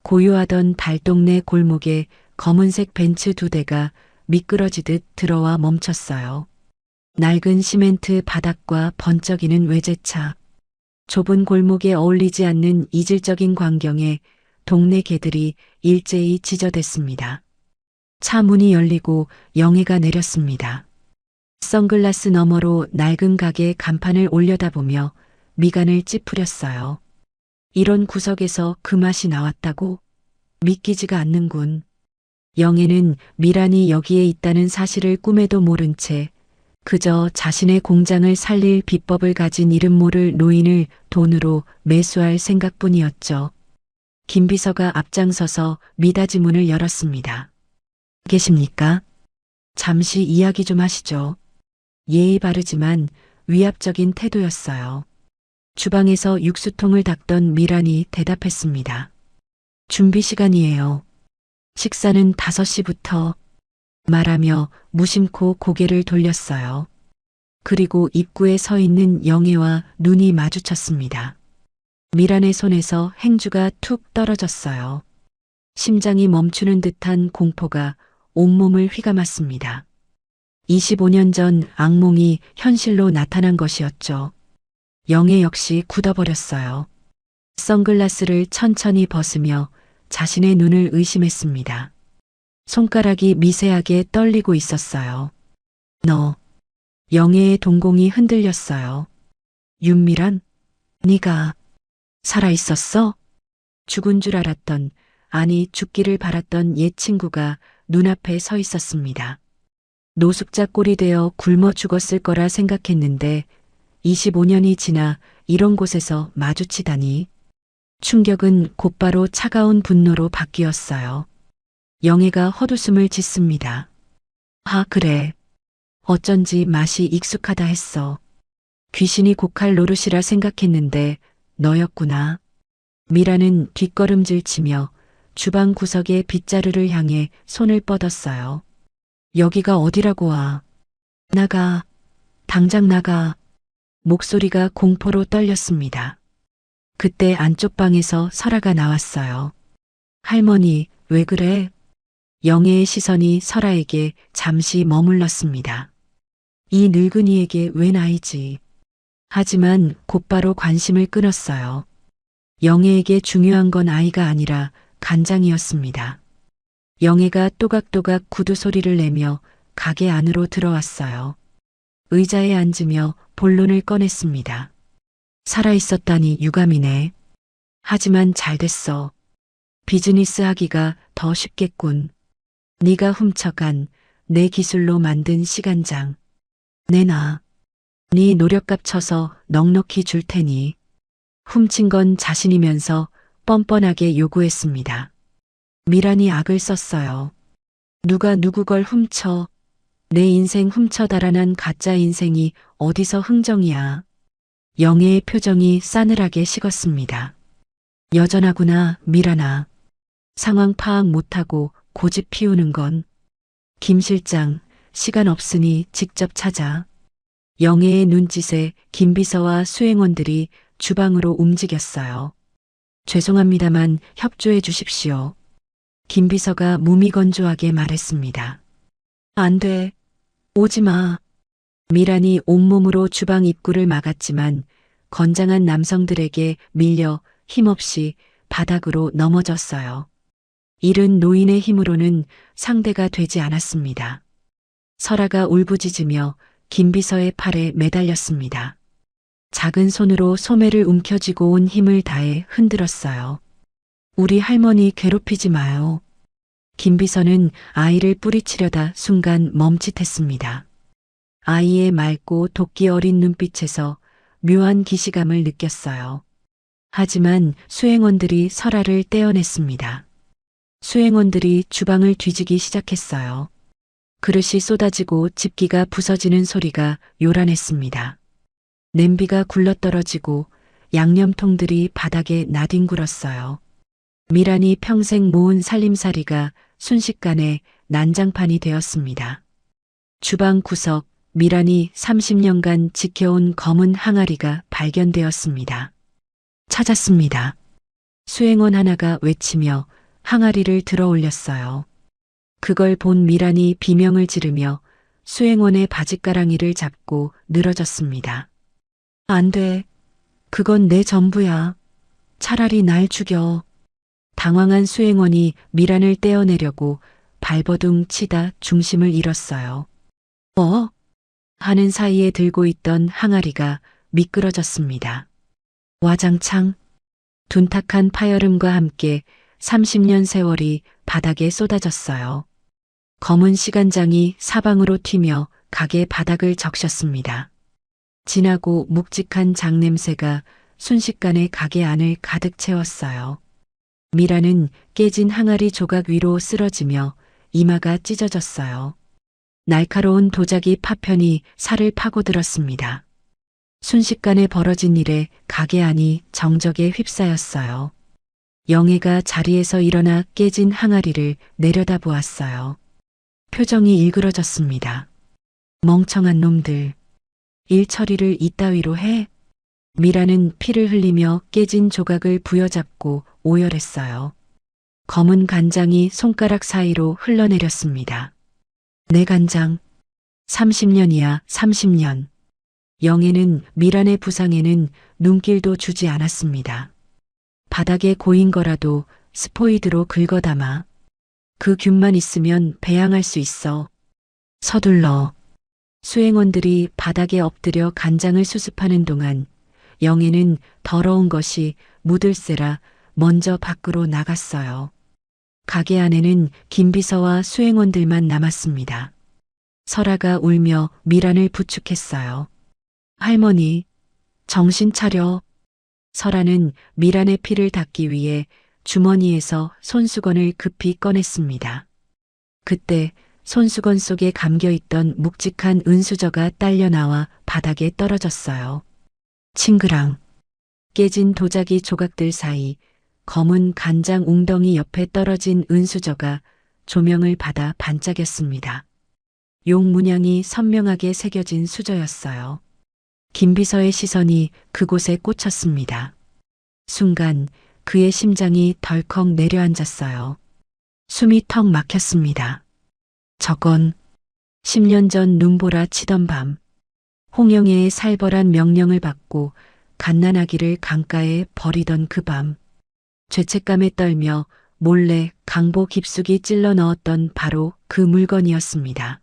고요하던 달동네 골목에 검은색 벤츠 2대가 미끄러지듯 들어와 멈췄어요. 낡은 시멘트 바닥과 번쩍이는 외제차. 좁은 골목에 어울리지 않는 이질적인 광경에 동네 개들이 일제히 지저댔습니다. 차 문이 열리고 영애가 내렸습니다. 선글라스 너머로 낡은 가게 간판을 올려다보며 미간을 찌푸렸어요. 이런 구석에서 그 맛이 나왔다고? 믿기지가 않는군. 영애는 미란이 여기에 있다는 사실을 꿈에도 모른 채 그저 자신의 공장을 살릴 비법을 가진 이름 모를 노인을 돈으로 매수할 생각뿐이었죠. 김 비서가 앞장서서 미닫이 문을 열었습니다. 계십니까? 잠시 이야기 좀 하시죠. 예의 바르지만 위압적인 태도였어요. 주방에서 육수통을 닦던 미란이 대답했습니다. 준비 시간이에요. 식사는 5시부터 말하며 무심코 고개를 돌렸어요. 그리고 입구에 서 있는 영애와 눈이 마주쳤습니다. 미란의 손에서 행주가 툭 떨어졌어요. 심장이 멈추는 듯한 공포가 온몸을 휘감았습니다. 25년 전 악몽이 현실로 나타난 것이었죠. 영애 역시 굳어버렸어요. 선글라스를 천천히 벗으며 자신의 눈을 의심했습니다. 손가락이 미세하게 떨리고 있었어요. 너. 영애의 동공이 흔들렸어요. 윤미란? 네가 살아있었어? 죽은 줄 알았던 아니 죽기를 바랐던 옛 친구가 눈앞에 서 있었습니다. 노숙자 꼴이 되어 굶어 죽었을 거라 생각했는데 25년이 지나 이런 곳에서 마주치다니. 충격은 곧바로 차가운 분노로 바뀌었어요. 영애가 헛웃음을 짓습니다. 아, 그래. 어쩐지 맛이 익숙하다 했어. 귀신이 곡할 노릇이라 생각했는데 너였구나. 미라는 뒷걸음질 치며 주방 구석의 빗자루를 향해 손을 뻗었어요. 여기가 어디라고 와. 나가. 당장 나가. 목소리가 공포로 떨렸습니다. 그때 안쪽 방에서 설아가 나왔어요. 할머니, 왜 그래? 영애의 시선이 설아에게 잠시 머물렀습니다. 이 늙은이에게 웬 아이지. 하지만 곧바로 관심을 끊었어요. 영애에게 중요한 건 아이가 아니라 간장이었습니다. 영애가 또각또각 구두 소리를 내며 가게 안으로 들어왔어요. 의자에 앉으며 본론을 꺼냈습니다. 살아있었다니 유감이네. 하지만 잘 됐어. 비즈니스 하기가 더 쉽겠군. 네가 훔쳐간 내 기술로 만든 시간장. 내놔. 네 노력값 쳐서 넉넉히 줄 테니. 훔친 건 자신이면서 뻔뻔하게 요구했습니다. 미란이 악을 썼어요. 누가 누구 걸 훔쳐. 내 인생 훔쳐 달아난 가짜 인생이 어디서 흥정이야. 영애의 표정이 싸늘하게 식었습니다. 여전하구나, 미란아. 상황 파악 못하고 고집 피우는 건. 김 실장, 시간 없으니 직접 찾아. 영애의 눈짓에 김 비서와 수행원들이 주방으로 움직였어요. 죄송합니다만 협조해 주십시오. 김 비서가 무미건조하게 말했습니다. 안 돼. 오지 마. 미란이 온몸으로 주방 입구를 막았지만 건장한 남성들에게 밀려 힘없이 바닥으로 넘어졌어요. 이른 노인의 힘으로는 상대가 되지 않았습니다. 설아가 울부짖으며 김 비서의 팔에 매달렸습니다. 작은 손으로 소매를 움켜쥐고 온 힘을 다해 흔들었어요. 우리 할머니 괴롭히지 마요. 김 비서는 아이를 뿌리치려다 순간 멈칫했습니다. 아이의 맑고 도끼 어린 눈빛에서 묘한 기시감을 느꼈어요. 하지만 수행원들이 설아를 떼어냈습니다. 수행원들이 주방을 뒤지기 시작했어요. 그릇이 쏟아지고 집기가 부서지는 소리가 요란했습니다. 냄비가 굴러떨어지고 양념통들이 바닥에 나뒹굴었어요. 미란이 평생 모은 살림살이가 순식간에 난장판이 되었습니다. 주방 구석, 미란이 30년간 지켜온 검은 항아리가 발견되었습니다. 찾았습니다. 수행원 하나가 외치며 항아리를 들어 올렸어요. 그걸 본 미란이 비명을 지르며 수행원의 바짓가랑이를 잡고 늘어졌습니다. 안 돼. 그건 내 전부야. 차라리 날 죽여. 당황한 수행원이 미란을 떼어내려고 발버둥 치다 중심을 잃었어요. 하는 사이에 들고 있던 항아리가 미끄러졌습니다. 와장창. 둔탁한 파열음과 함께 30년 세월이 바닥에 쏟아졌어요. 검은 시간장이 사방으로 튀며 가게 바닥을 적셨습니다. 진하고 묵직한 장냄새가 순식간에 가게 안을 가득 채웠어요. 미라는 깨진 항아리 조각 위로 쓰러지며 이마가 찢어졌어요. 날카로운 도자기 파편이 살을 파고들었습니다. 순식간에 벌어진 일에 가게 안이 정적에 휩싸였어요. 영애가 자리에서 일어나 깨진 항아리를 내려다보았어요. 표정이 일그러졌습니다. 멍청한 놈들. 일 처리를 이따위로 해? 미라는 피를 흘리며 깨진 조각을 부여잡고 오열했어요. 검은 간장이 손가락 사이로 흘러내렸습니다. 내 간장. 30년이야, 30년. 영애는 미란의 부상에는 눈길도 주지 않았습니다. 바닥에 고인 거라도 스포이드로 긁어담아. 그 균만 있으면 배양할 수 있어. 서둘러. 수행원들이 바닥에 엎드려 간장을 수습하는 동안 영애는 더러운 것이 묻을세라 먼저 밖으로 나갔어요. 가게 안에는 김비서와 수행원들만 남았습니다. 설아가 울며 미란을 부축했어요. 할머니, 정신 차려. 설아는 미란의 피를 닦기 위해 주머니에서 손수건을 급히 꺼냈습니다. 그때 손수건 속에 감겨있던 묵직한 은수저가 딸려 나와 바닥에 떨어졌어요. 칭그랑. 깨진 도자기 조각들 사이 검은 간장 웅덩이 옆에 떨어진 은수저가 조명을 받아 반짝였습니다. 용 문양이 선명하게 새겨진 수저였어요. 김비서의 시선이 그곳에 꽂혔습니다. 순간 그의 심장이 덜컥 내려앉았어요. 숨이 턱 막혔습니다. 저건 10년 전 눈보라 치던 밤, 홍영애의 살벌한 명령을 받고 갓난아기를 강가에 버리던 그 밤, 죄책감에 떨며 몰래 강보 깊숙이 찔러 넣었던 바로 그 물건이었습니다.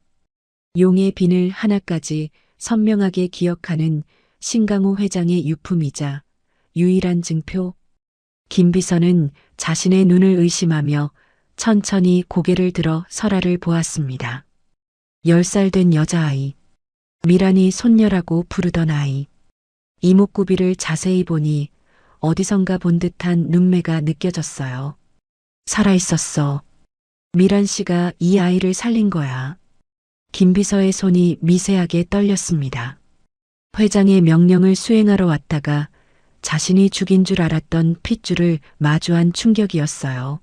용의 비늘 하나까지 선명하게 기억하는 신강호 회장의 유품이자 유일한 증표. 김비서는 자신의 눈을 의심하며 천천히 고개를 들어 설아를 보았습니다. 10살 된 여자아이, 미란이 손녀라고 부르던 아이. 이목구비를 자세히 보니 어디선가 본 듯한 눈매가 느껴졌어요. 살아있었어. 미란 씨가 이 아이를 살린 거야. 김비서의 손이 미세하게 떨렸습니다. 회장의 명령을 수행하러 왔다가 자신이 죽인 줄 알았던 핏줄을 마주한 충격이었어요.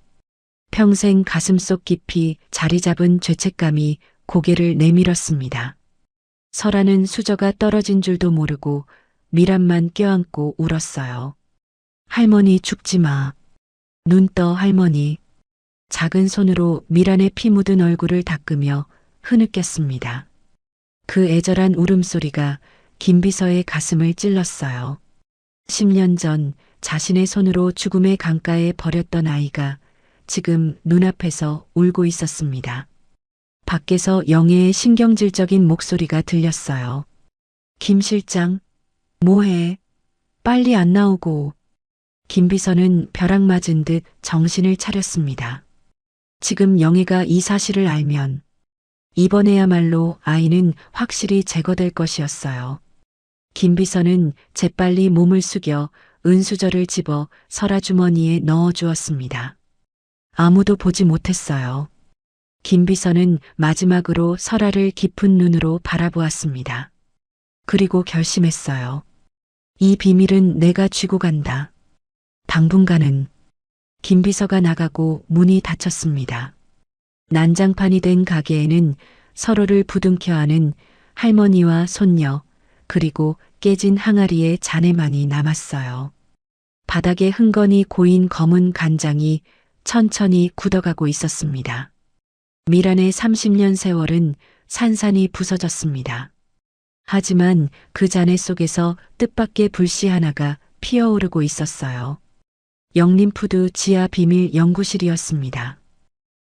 평생 가슴속 깊이 자리 잡은 죄책감이 고개를 내밀었습니다. 설아는 수저가 떨어진 줄도 모르고 미란만 껴안고 울었어요. 할머니 죽지 마. 눈 떠 할머니. 작은 손으로 미란의 피 묻은 얼굴을 닦으며 흐느꼈습니다. 그 애절한 울음소리가 김비서의 가슴을 찔렀어요. 10년 전 자신의 손으로 죽음의 강가에 버렸던 아이가 지금 눈앞에서 울고 있었습니다. 밖에서 영애의 신경질적인 목소리가 들렸어요. 김 실장, 뭐해? 빨리 안 나오고. 김비서는 벼락 맞은 듯 정신을 차렸습니다. 지금 영애가 이 사실을 알면 이번에야말로 아이는 확실히 제거될 것이었어요. 김비서는 재빨리 몸을 숙여 은수저를 집어 설아 주머니에 넣어 주었습니다. 아무도 보지 못했어요. 김비서는 마지막으로 설아를 깊은 눈으로 바라보았습니다. 그리고 결심했어요. 이 비밀은 내가 쥐고 간다. 당분간은. 김비서가 나가고 문이 닫혔습니다. 난장판이 된 가게에는 서로를 부둥켜 안은 할머니와 손녀, 그리고 깨진 항아리의 잔해만이 남았어요. 바닥에 흥건히 고인 검은 간장이 천천히 굳어가고 있었습니다. 미란의 30년 세월은 산산이 부서졌습니다. 하지만 그 잔해 속에서 뜻밖의 불씨 하나가 피어오르고 있었어요. 영림푸드 지하 비밀 연구실이었습니다.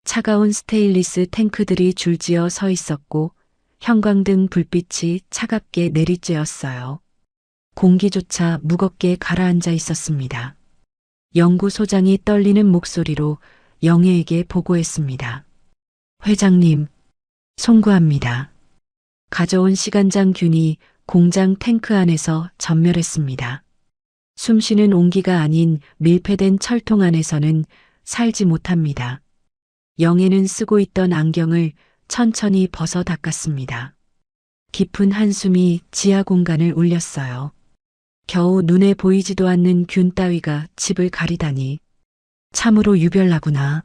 차가운 스테인리스 탱크들이 줄지어 서 있었고 형광등 불빛이 차갑게 내리쬐었어요. 공기조차 무겁게 가라앉아 있었습니다. 연구소장이 떨리는 목소리로 영애에게 보고했습니다. 회장님, 송구합니다. 가져온 시간장 균이 공장 탱크 안에서 전멸했습니다. 숨쉬는 온기가 아닌 밀폐된 철통 안에서는 살지 못합니다. 영애는 쓰고 있던 안경을 천천히 벗어 닦았습니다. 깊은 한숨이 지하 공간을 울렸어요. 겨우 눈에 보이지도 않는 균 따위가 집을 가리다니. 참으로 유별나구나.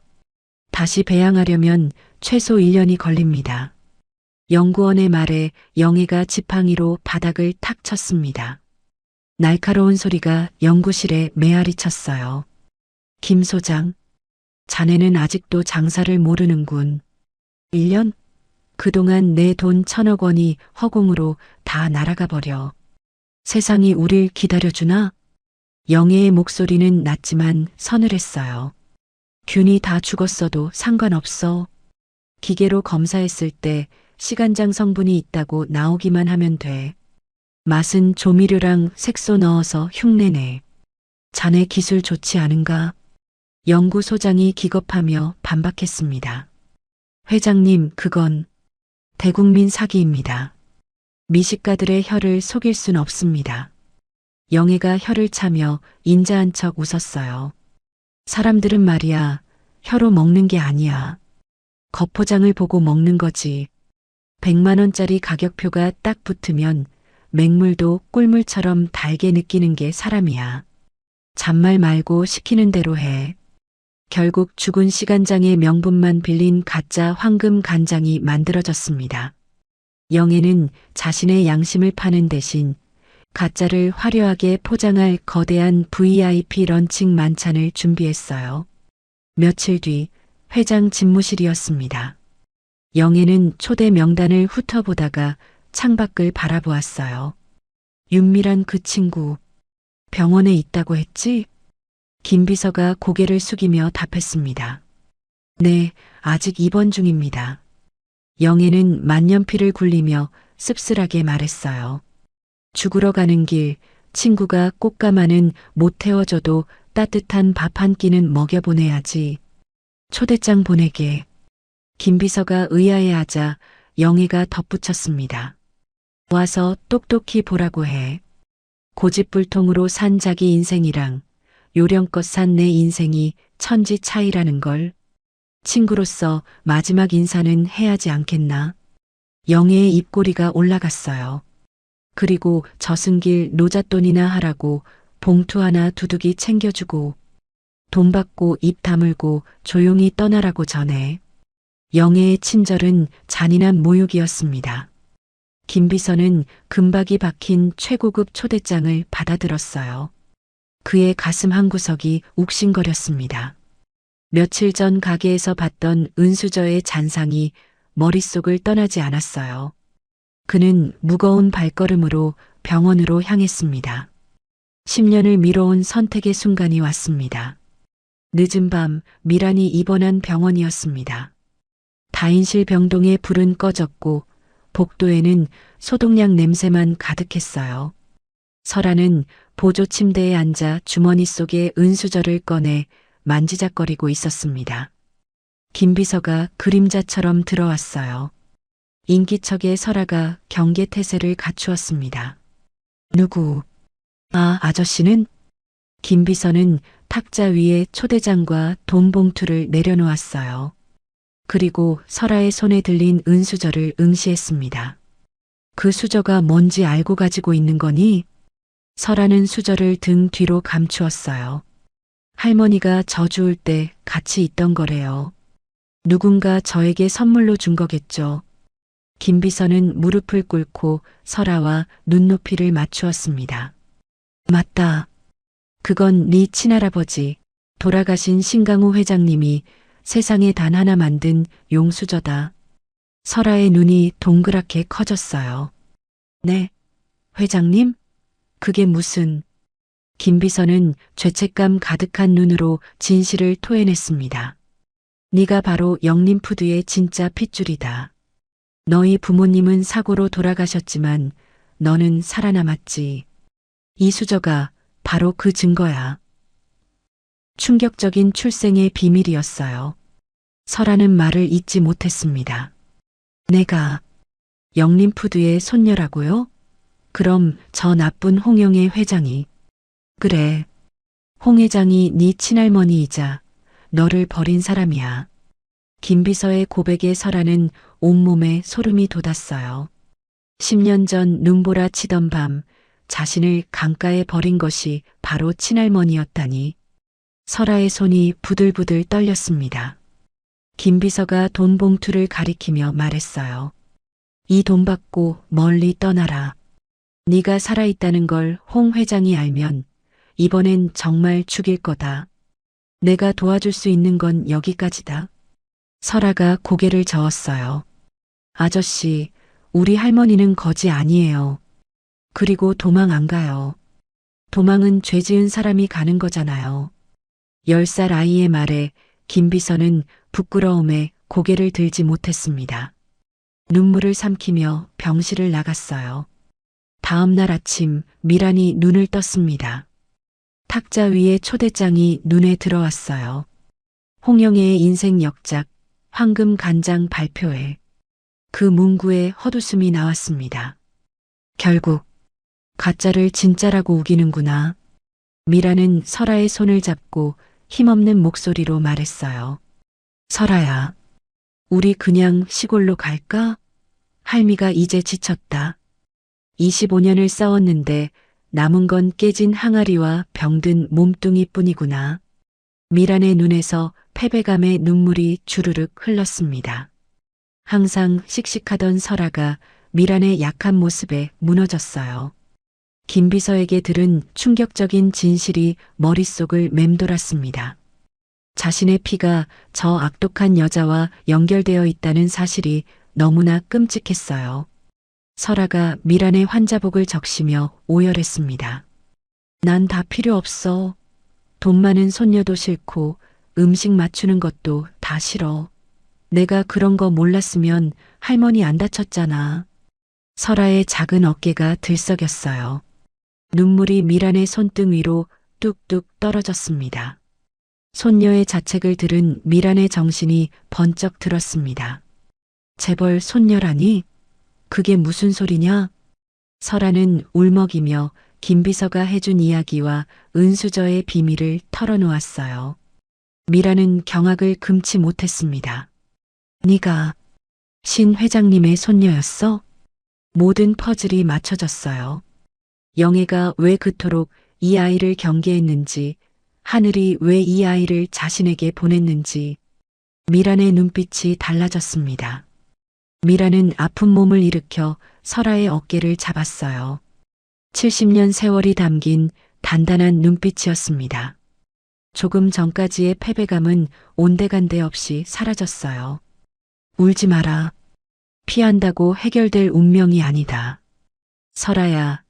다시 배양하려면 최소 1년이 걸립니다. 연구원의 말에 영애가 지팡이로 바닥을 탁 쳤습니다. 날카로운 소리가 연구실에 메아리 쳤어요. 김 소장, 자네는 아직도 장사를 모르는군. 1년? 그동안 내 돈 1,000억 원이 허공으로 다 날아가 버려. 세상이 우릴 기다려주나? 영애의 목소리는 낮지만 서늘했어요. 균이 다 죽었어도 상관없어. 기계로 검사했을 때 시간장 성분이 있다고 나오기만 하면 돼. 맛은 조미료랑 색소 넣어서 흉내내. 자네 기술 좋지 않은가? 연구소장이 기겁하며 반박했습니다. 회장님, 그건 대국민 사기입니다. 미식가들의 혀를 속일 순 없습니다. 영애가 혀를 차며 인자한 척 웃었어요. 사람들은 말이야, 혀로 먹는 게 아니야. 겉포장을 보고 먹는 거지. 100만 원짜리 가격표가 딱 붙으면 맹물도 꿀물처럼 달게 느끼는 게 사람이야. 잔말 말고 시키는 대로 해. 결국 죽은 시간장의 명분만 빌린 가짜 황금 간장이 만들어졌습니다. 영애는 자신의 양심을 파는 대신 가짜를 화려하게 포장할 거대한 VIP 런칭 만찬을 준비했어요. 며칠 뒤 회장 집무실이었습니다. 영애는 초대 명단을 훑어보다가 창밖을 바라보았어요. 윤미란 그 친구 병원에 있다고 했지? 김 비서가 고개를 숙이며 답했습니다. 네, 아직 입원 중입니다. 영애는 만년필을 굴리며 씁쓸하게 말했어요. 죽으러 가는 길 친구가 꽃가마는 못 태워줘도 따뜻한 밥 한 끼는 먹여보내야지. 초대장 보내게. 김 비서가 의아해하자 영애가 덧붙였습니다. 와서 똑똑히 보라고 해. 고집불통으로 산 자기 인생이랑 요령껏 산 내 인생이 천지 차이라는 걸. 친구로서 마지막 인사는 해야지 않겠나. 영애의 입꼬리가 올라갔어요. 그리고 저승길 노잣돈이나 하라고 봉투 하나 두둑이 챙겨주고 돈 받고 입 다물고 조용히 떠나라고 전해. 영애의 친절은 잔인한 모욕이었습니다. 김 비서는 금박이 박힌 최고급 초대장을 받아들었어요. 그의 가슴 한구석이 욱신거렸습니다. 며칠 전 가게에서 봤던 은수저의 잔상이 머릿속을 떠나지 않았어요. 그는 무거운 발걸음으로 병원으로 향했습니다. 10년을 미뤄온 선택의 순간이 왔습니다. 늦은 밤 미란이 입원한 병원이었습니다. 다인실 병동의 불은 꺼졌고 복도에는 소독약 냄새만 가득했어요. 설아는 보조 침대에 앉아 주머니 속에 은수저를 꺼내 만지작거리고 있었습니다. 김 비서가 그림자처럼 들어왔어요. 인기척의 설아가 경계태세를 갖추었습니다. 누구? 아, 아저씨는? 김 비서는 탁자 위에 초대장과 돈 봉투를 내려놓았어요. 그리고 설아의 손에 들린 은수저를 응시했습니다. 그 수저가 뭔지 알고 가지고 있는 거니? 설아는 수저를 등 뒤로 감추었어요. 할머니가 저 죽을 때 같이 있던 거래요. 누군가 저에게 선물로 준 거겠죠. 김 비서는 무릎을 꿇고 설아와 눈높이를 맞추었습니다. 맞다. 그건 네 친할아버지, 돌아가신 신강호 회장님이 세상에 단 하나 만든 용수저다. 설아의 눈이 동그랗게 커졌어요. 네, 회장님? 그게 무슨... 김 비서는 죄책감 가득한 눈으로 진실을 토해냈습니다. 네가 바로 영림푸드의 진짜 핏줄이다. 너희 부모님은 사고로 돌아가셨지만 너는 살아남았지. 이 수저가 바로 그 증거야. 충격적인 출생의 비밀이었어요. 설아는 말을 잇지 못했습니다. 내가 영림푸드의 손녀라고요? 그럼 저 나쁜 홍영의 회장이. 그래. 홍 회장이 네 친할머니이자 너를 버린 사람이야. 김 비서의 고백에 설아는 온몸에 소름이 돋았어요. 10년 전 눈보라 치던 밤 자신을 강가에 버린 것이 바로 친할머니였다니. 설아의 손이 부들부들 떨렸습니다. 김 비서가 돈 봉투를 가리키며 말했어요. 이 돈 받고 멀리 떠나라. 네가 살아있다는 걸 홍 회장이 알면 이번엔 정말 죽일 거다. 내가 도와줄 수 있는 건 여기까지다. 설아가 고개를 저었어요. 아저씨, 우리 할머니는 거지 아니에요. 그리고 도망 안 가요. 도망은 죄 지은 사람이 가는 거잖아요. 10살 아이의 말에 김 비서는 부끄러움에 고개를 들지 못했습니다. 눈물을 삼키며 병실을 나갔어요. 다음 날 아침 미란이 눈을 떴습니다. 탁자 위에 초대장이 눈에 들어왔어요. 홍영애의 인생 역작 황금 간장 발표회. 그 문구에 헛웃음이 나왔습니다. 결국 가짜를 진짜라고 우기는구나. 미라는 설아의 손을 잡고 힘없는 목소리로 말했어요. 설아야, 우리 그냥 시골로 갈까? 할미가 이제 지쳤다. 25년을 싸웠는데 남은 건 깨진 항아리와 병든 몸뚱이뿐이구나. 미란의 눈에서 패배감의 눈물이 주르륵 흘렀습니다. 항상 씩씩하던 설아가 미란의 약한 모습에 무너졌어요. 김비서에게 들은 충격적인 진실이 머릿속을 맴돌았습니다. 자신의 피가 저 악독한 여자와 연결되어 있다는 사실이 너무나 끔찍했어요. 설아가 미란의 환자복을 적시며 오열했습니다. 난 다 필요 없어. 돈 많은 손녀도 싫고 음식 맞추는 것도 다 싫어. 내가 그런 거 몰랐으면 할머니 안 다쳤잖아. 설아의 작은 어깨가 들썩였어요. 눈물이 미란의 손등 위로 뚝뚝 떨어졌습니다. 손녀의 자책을 들은 미란의 정신이 번쩍 들었습니다. 재벌 손녀라니? 그게 무슨 소리냐? 설아는 울먹이며 김비서가 해준 이야기와 은수저의 비밀을 털어놓았어요. 미라는 경악을 금치 못했습니다. 네가 신 회장님의 손녀였어? 모든 퍼즐이 맞춰졌어요. 영애가 왜 그토록 이 아이를 경계했는지, 하늘이 왜 이 아이를 자신에게 보냈는지, 미란의 눈빛이 달라졌습니다. 미란은 아픈 몸을 일으켜 설아의 어깨를 잡았어요. 70년 세월이 담긴 단단한 눈빛이었습니다. 조금 전까지의 패배감은 온데간데 없이 사라졌어요. 울지 마라. 피한다고 해결될 운명이 아니다. 설아야,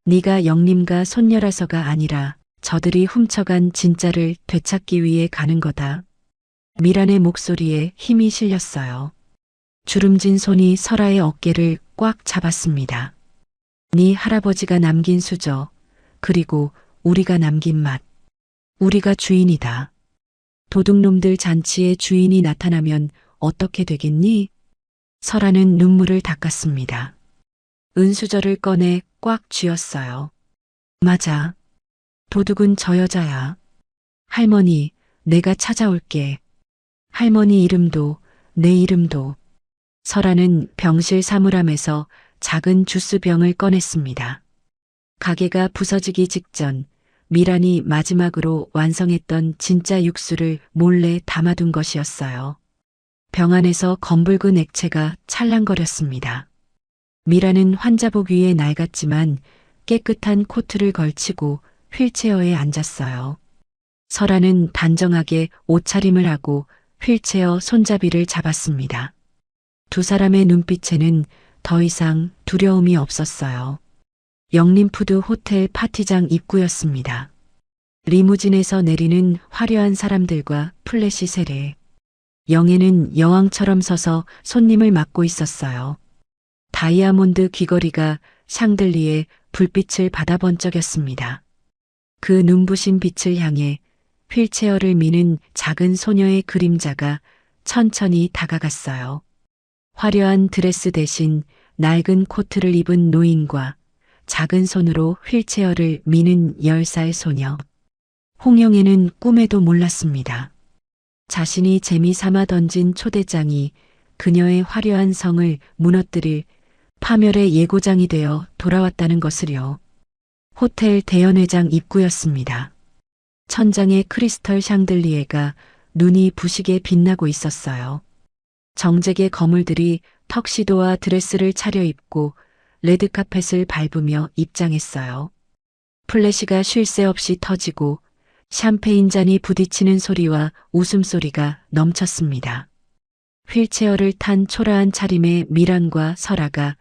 네가 영림과 손녀라서가 아니라 저들이 훔쳐간 진짜를 되찾기 위해 가는 거다. 미란의 목소리에 힘이 실렸어요. 주름진 손이 설아의 어깨를 꽉 잡았습니다. 네 할아버지가 남긴 수저, 그리고 우리가 남긴 맛. 우리가 주인이다. 도둑놈들 잔치에 주인이 나타나면 어떻게 되겠니? 설아는 눈물을 닦았습니다. 은수저를 꺼내 꽉 쥐었어요. 맞아. 도둑은 저 여자야. 할머니, 내가 찾아올게. 할머니 이름도, 내 이름도. 설아는 병실 사물함에서 작은 주스병을 꺼냈습니다. 가게가 부서지기 직전 미란이 마지막으로 완성했던 진짜 육수를 몰래 담아둔 것이었어요. 병 안에서 검붉은 액체가 찰랑거렸습니다. 미란은 환자복 위에 낡았지만 깨끗한 코트를 걸치고 휠체어에 앉았어요. 설아는 단정하게 옷차림을 하고 휠체어 손잡이를 잡았습니다. 두 사람의 눈빛에는 더 이상 두려움이 없었어요. 영림푸드 호텔 파티장 입구였습니다. 리무진에서 내리는 화려한 사람들과 플래시 세례. 영애는 여왕처럼 서서 손님을 맡고 있었어요. 다이아몬드 귀걸이가 샹들리에 불빛을 받아 번쩍였습니다. 그 눈부신 빛을 향해 휠체어를 미는 작은 소녀의 그림자가 천천히 다가갔어요. 화려한 드레스 대신 낡은 코트를 입은 노인과 작은 손으로 휠체어를 미는 10살 소녀. 홍영애는 꿈에도 몰랐습니다. 자신이 재미삼아 던진 초대장이 그녀의 화려한 성을 무너뜨릴 파멸의 예고장이 되어 돌아왔다는 것을요. 호텔 대연회장 입구였습니다. 천장에 크리스털 샹들리에가 눈이 부시게 빛나고 있었어요. 정제계 거물들이 턱시도와 드레스를 차려입고 레드카펫을 밟으며 입장했어요. 플래시가 쉴 새 없이 터지고 샴페인 잔이 부딪히는 소리와 웃음소리가 넘쳤습니다. 휠체어를 탄 초라한 차림의 미란과 설아가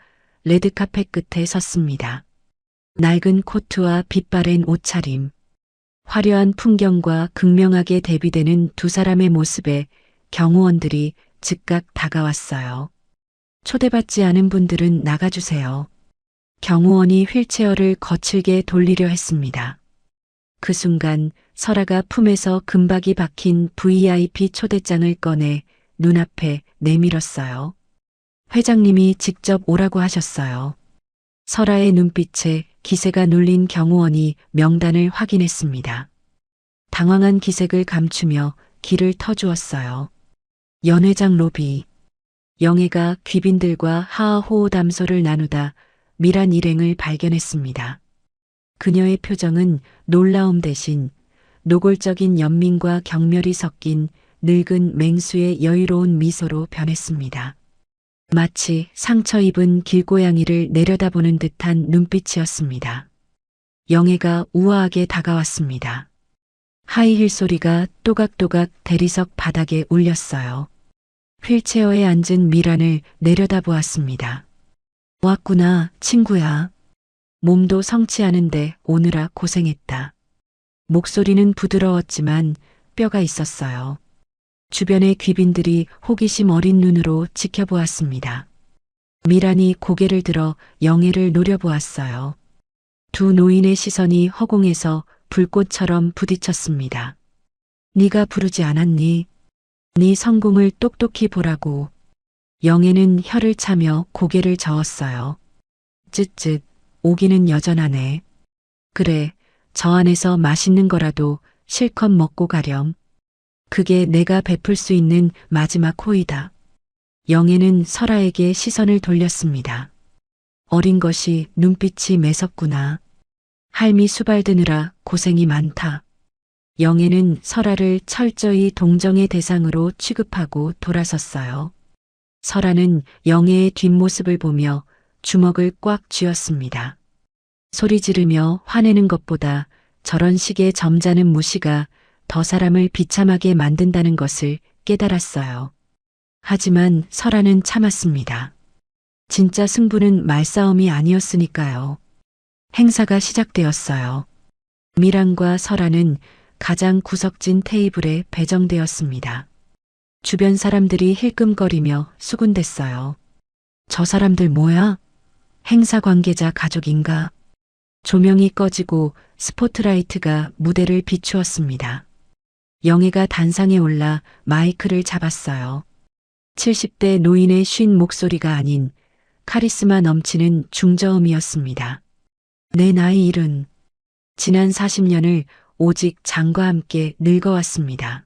레드카펫 끝에 섰습니다. 낡은 코트와 빛바랜 옷차림, 화려한 풍경과 극명하게 대비되는 두 사람의 모습에 경호원들이 즉각 다가왔어요. 초대받지 않은 분들은 나가주세요. 경호원이 휠체어를 거칠게 돌리려 했습니다. 그 순간 설아가 품에서 금박이 박힌 VIP 초대장을 꺼내 눈앞에 내밀었어요. 회장님이 직접 오라고 하셨어요. 설아의 눈빛에 기세가 눌린 경호원이 명단을 확인했습니다. 당황한 기색을 감추며 길을 터주었어요. 연회장 로비. 영애가 귀빈들과 하하호호 담소를 나누다 미란 일행을 발견했습니다. 그녀의 표정은 놀라움 대신 노골적인 연민과 경멸이 섞인 늙은 맹수의 여유로운 미소로 변했습니다. 마치 상처 입은 길고양이를 내려다보는 듯한 눈빛이었습니다. 영애가 우아하게 다가왔습니다. 하이힐 소리가 또각또각 대리석 바닥에 울렸어요. 휠체어에 앉은 미란을 내려다보았습니다. 왔구나, 친구야. 몸도 성취하는데 오느라 고생했다. 목소리는 부드러웠지만 뼈가 있었어요. 주변의 귀빈들이 호기심 어린 눈으로 지켜보았습니다. 미란이 고개를 들어 영애를 노려보았어요. 두 노인의 시선이 허공에서 불꽃처럼 부딪혔습니다. 네가 부르지 않았니? 네 성공을 똑똑히 보라고. 영애는 혀를 차며 고개를 저었어요. 쯧쯧, 오기는 여전하네. 그래, 저 안에서 맛있는 거라도 실컷 먹고 가렴. 그게 내가 베풀 수 있는 마지막 호의다. 영애는 설아에게 시선을 돌렸습니다. 어린 것이 눈빛이 매섭구나. 할미 수발 드느라 고생이 많다. 영애는 설아를 철저히 동정의 대상으로 취급하고 돌아섰어요. 설아는 영애의 뒷모습을 보며 주먹을 꽉 쥐었습니다. 소리 지르며 화내는 것보다 저런 식의 점잖은 무시가 더 사람을 비참하게 만든다는 것을 깨달았어요. 하지만 설아는 참았습니다. 진짜 승부는 말싸움이 아니었으니까요. 행사가 시작되었어요. 미란과 설아는 가장 구석진 테이블에 배정되었습니다. 주변 사람들이 힐끔거리며 수군댔어요. 저 사람들 뭐야? 행사 관계자 가족인가? 조명이 꺼지고 스포트라이트가 무대를 비추었습니다. 영애가 단상에 올라 마이크를 잡았어요. 70대 노인의 쉰 목소리가 아닌 카리스마 넘치는 중저음이었습니다. 내 나이 70. 지난 40년을 오직 장과 함께 늙어왔습니다.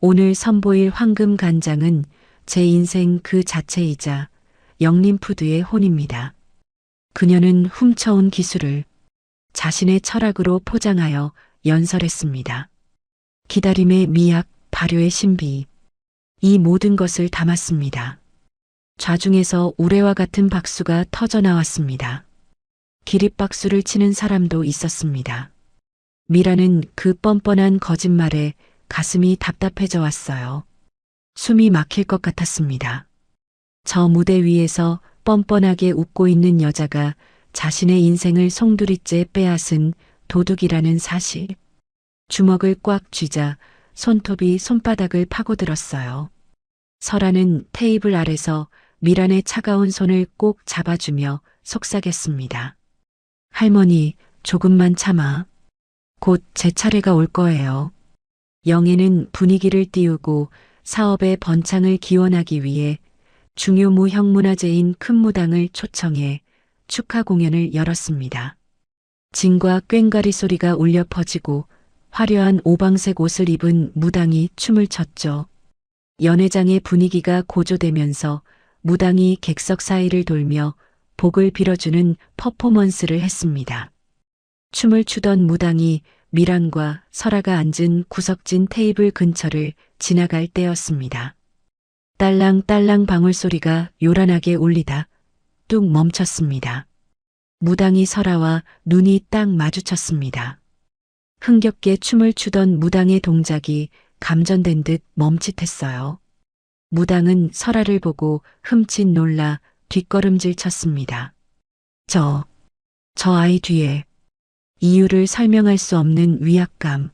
오늘 선보일 황금 간장은 제 인생 그 자체이자 영림푸드의 혼입니다. 그녀는 훔쳐온 기술을 자신의 철학으로 포장하여 연설했습니다. 기다림의 미학, 발효의 신비. 이 모든 것을 담았습니다. 좌중에서 우레와 같은 박수가 터져나왔습니다. 기립박수를 치는 사람도 있었습니다. 미라는 그 뻔뻔한 거짓말에 가슴이 답답해져 왔어요. 숨이 막힐 것 같았습니다. 저 무대 위에서 뻔뻔하게 웃고 있는 여자가 자신의 인생을 송두리째 빼앗은 도둑이라는 사실. 주먹을 꽉 쥐자 손톱이 손바닥을 파고들었어요. 설아는 테이블 아래서 미란의 차가운 손을 꼭 잡아주며 속삭였습니다. 할머니, 조금만 참아. 곧 제 차례가 올 거예요. 영애는 분위기를 띄우고 사업의 번창을 기원하기 위해 중요 무형문화재인 큰 무당을 초청해 축하 공연을 열었습니다. 진과 꽹과리 소리가 울려 퍼지고 화려한 오방색 옷을 입은 무당이 춤을 췄죠. 연회장의 분위기가 고조되면서 무당이 객석 사이를 돌며 복을 빌어주는 퍼포먼스를 했습니다. 춤을 추던 무당이 미란과 설아가 앉은 구석진 테이블 근처를 지나갈 때였습니다. 딸랑딸랑 방울소리가 요란하게 울리다 뚝 멈췄습니다. 무당이 설아와 눈이 딱 마주쳤습니다. 흥겹게 춤을 추던 무당의 동작이 감전된 듯 멈칫했어요. 무당은 설아를 보고 흠칫 놀라 뒷걸음질 쳤습니다. 저 아이 뒤에. 이유를 설명할 수 없는 위압감.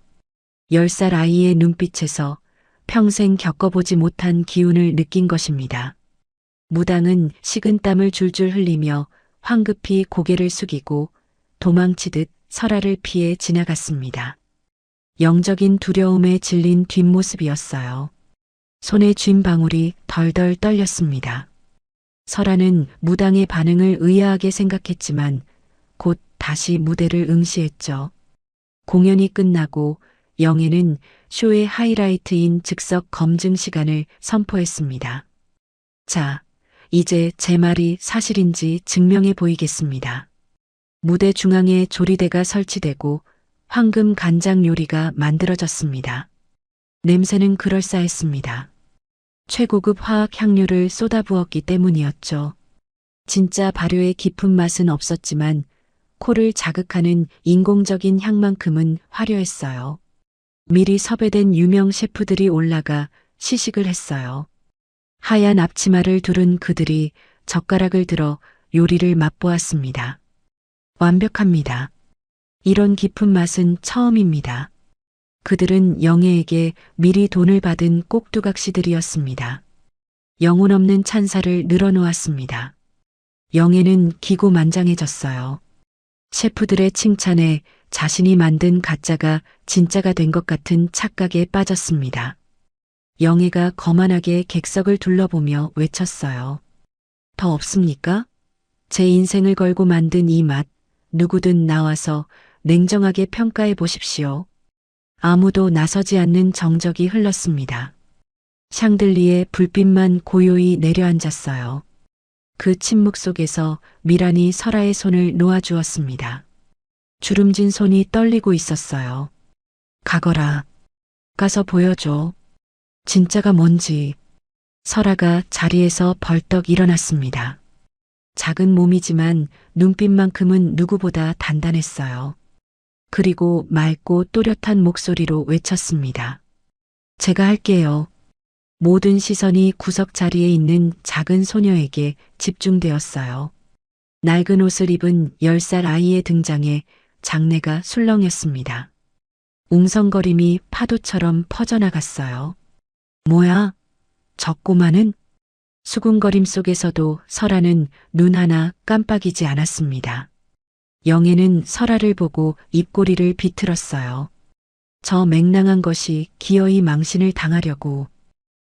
10살 아이의 눈빛에서 평생 겪어보지 못한 기운을 느낀 것입니다. 무당은 식은땀을 줄줄 흘리며 황급히 고개를 숙이고 도망치듯 설아를 피해 지나갔습니다. 영적인 두려움에 질린 뒷모습이었어요. 손에 쥔 방울이 덜덜 떨렸습니다. 설아는 무당의 반응을 의아하게 생각했지만 곧 다시 무대를 응시했죠. 공연이 끝나고 영애는 쇼의 하이라이트인 즉석 검증 시간을 선포했습니다. 자, 이제 제 말이 사실인지 증명해 보이겠습니다. 무대 중앙에 조리대가 설치되고 황금 간장 요리가 만들어졌습니다. 냄새는 그럴싸했습니다. 최고급 화학 향료를 쏟아부었기 때문이었죠. 진짜 발효의 깊은 맛은 없었지만 코를 자극하는 인공적인 향만큼은 화려했어요. 미리 섭외된 유명 셰프들이 올라가 시식을 했어요. 하얀 앞치마를 두른 그들이 젓가락을 들어 요리를 맛보았습니다. 완벽합니다. 이런 깊은 맛은 처음입니다. 그들은 영애에게 미리 돈을 받은 꼭두각시들이었습니다. 영혼 없는 찬사를 늘어놓았습니다. 영애는 기고만장해졌어요. 셰프들의 칭찬에 자신이 만든 가짜가 진짜가 된 것 같은 착각에 빠졌습니다. 영애가 거만하게 객석을 둘러보며 외쳤어요. 더 없습니까? 제 인생을 걸고 만든 이 맛, 누구든 나와서 냉정하게 평가해 보십시오. 아무도 나서지 않는 정적이 흘렀습니다. 샹들리에 불빛만 고요히 내려앉았어요. 그 침묵 속에서 미란이 설아의 손을 놓아주었습니다. 주름진 손이 떨리고 있었어요. 가거라. 가서 보여줘. 진짜가 뭔지. 설아가 자리에서 벌떡 일어났습니다. 작은 몸이지만 눈빛만큼은 누구보다 단단했어요. 그리고 맑고 또렷한 목소리로 외쳤습니다. 제가 할게요. 모든 시선이 구석 자리에 있는 작은 소녀에게 집중되었어요. 낡은 옷을 입은 10살 아이의 등장에 장내가 술렁였습니다. 웅성거림이 파도처럼 퍼져나갔어요. 뭐야? 저 꼬마는? 수군거림 속에서도 설아는 눈 하나 깜빡이지 않았습니다. 영애는 설아를 보고 입꼬리를 비틀었어요. 저 맹랑한 것이 기어이 망신을 당하려고.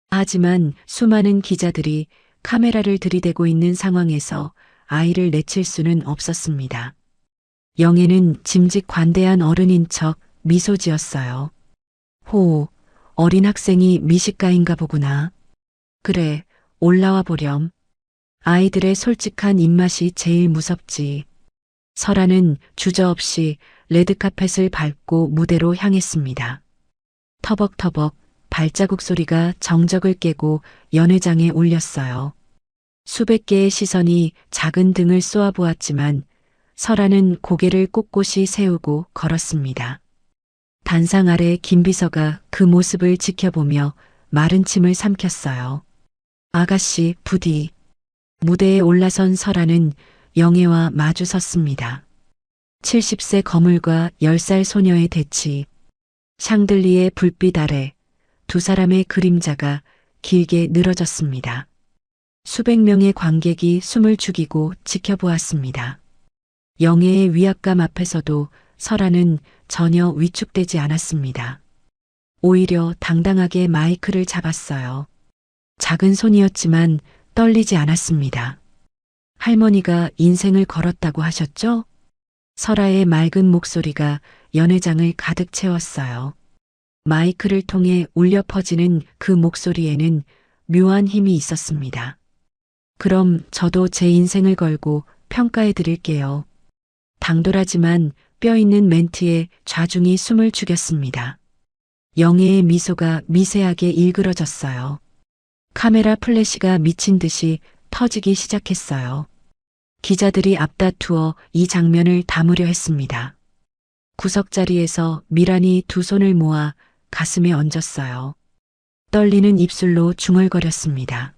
하지만 수많은 기자들이 카메라를 들이대고 있는 상황에서 아이를 내칠 수는 없었습니다. 영애는 짐짓 관대한 어른인 척 미소 지었어요. 호, 어린 학생이 미식가인가 보구나. 그래, 올라와 보렴. 아이들의 솔직한 입맛이 제일 무섭지. 설아는 주저없이 레드카펫을 밟고 무대로 향했습니다. 터벅터벅 발자국 소리가 정적을 깨고 연회장에 울렸어요. 수백 개의 시선이 작은 등을 쏘아보았지만 설아는 고개를 꼿꼿이 세우고 걸었습니다. 단상 아래 김비서가 그 모습을 지켜보며 마른 침을 삼켰어요. 아가씨, 부디. 무대에 올라선 설아는 영애와 마주 섰습니다. 70세 거물과 10살 소녀의 대치. 샹들리의 불빛 아래 두 사람의 그림자가 길게 늘어졌습니다. 수백 명의 관객이 숨을 죽이고 지켜보았습니다. 영애의 위압감 앞에서도 설아는 전혀 위축되지 않았습니다. 오히려 당당하게 마이크를 잡았어요. 작은 손이었지만 떨리지 않았습니다. 할머니가 인생을 걸었다고 하셨죠? 설아의 맑은 목소리가 연회장을 가득 채웠어요. 마이크를 통해 울려 퍼지는 그 목소리에는 묘한 힘이 있었습니다. 그럼 저도 제 인생을 걸고 평가해 드릴게요. 당돌하지만 뼈 있는 멘트에 좌중이 숨을 죽였습니다. 영애의 미소가 미세하게 일그러졌어요. 카메라 플래시가 미친 듯이 터지기 시작했어요. 기자들이 앞다투어 이 장면을 담으려 했습니다. 구석자리에서 미란이 두 손을 모아 가슴에 얹었어요. 떨리는 입술로 중얼거렸습니다.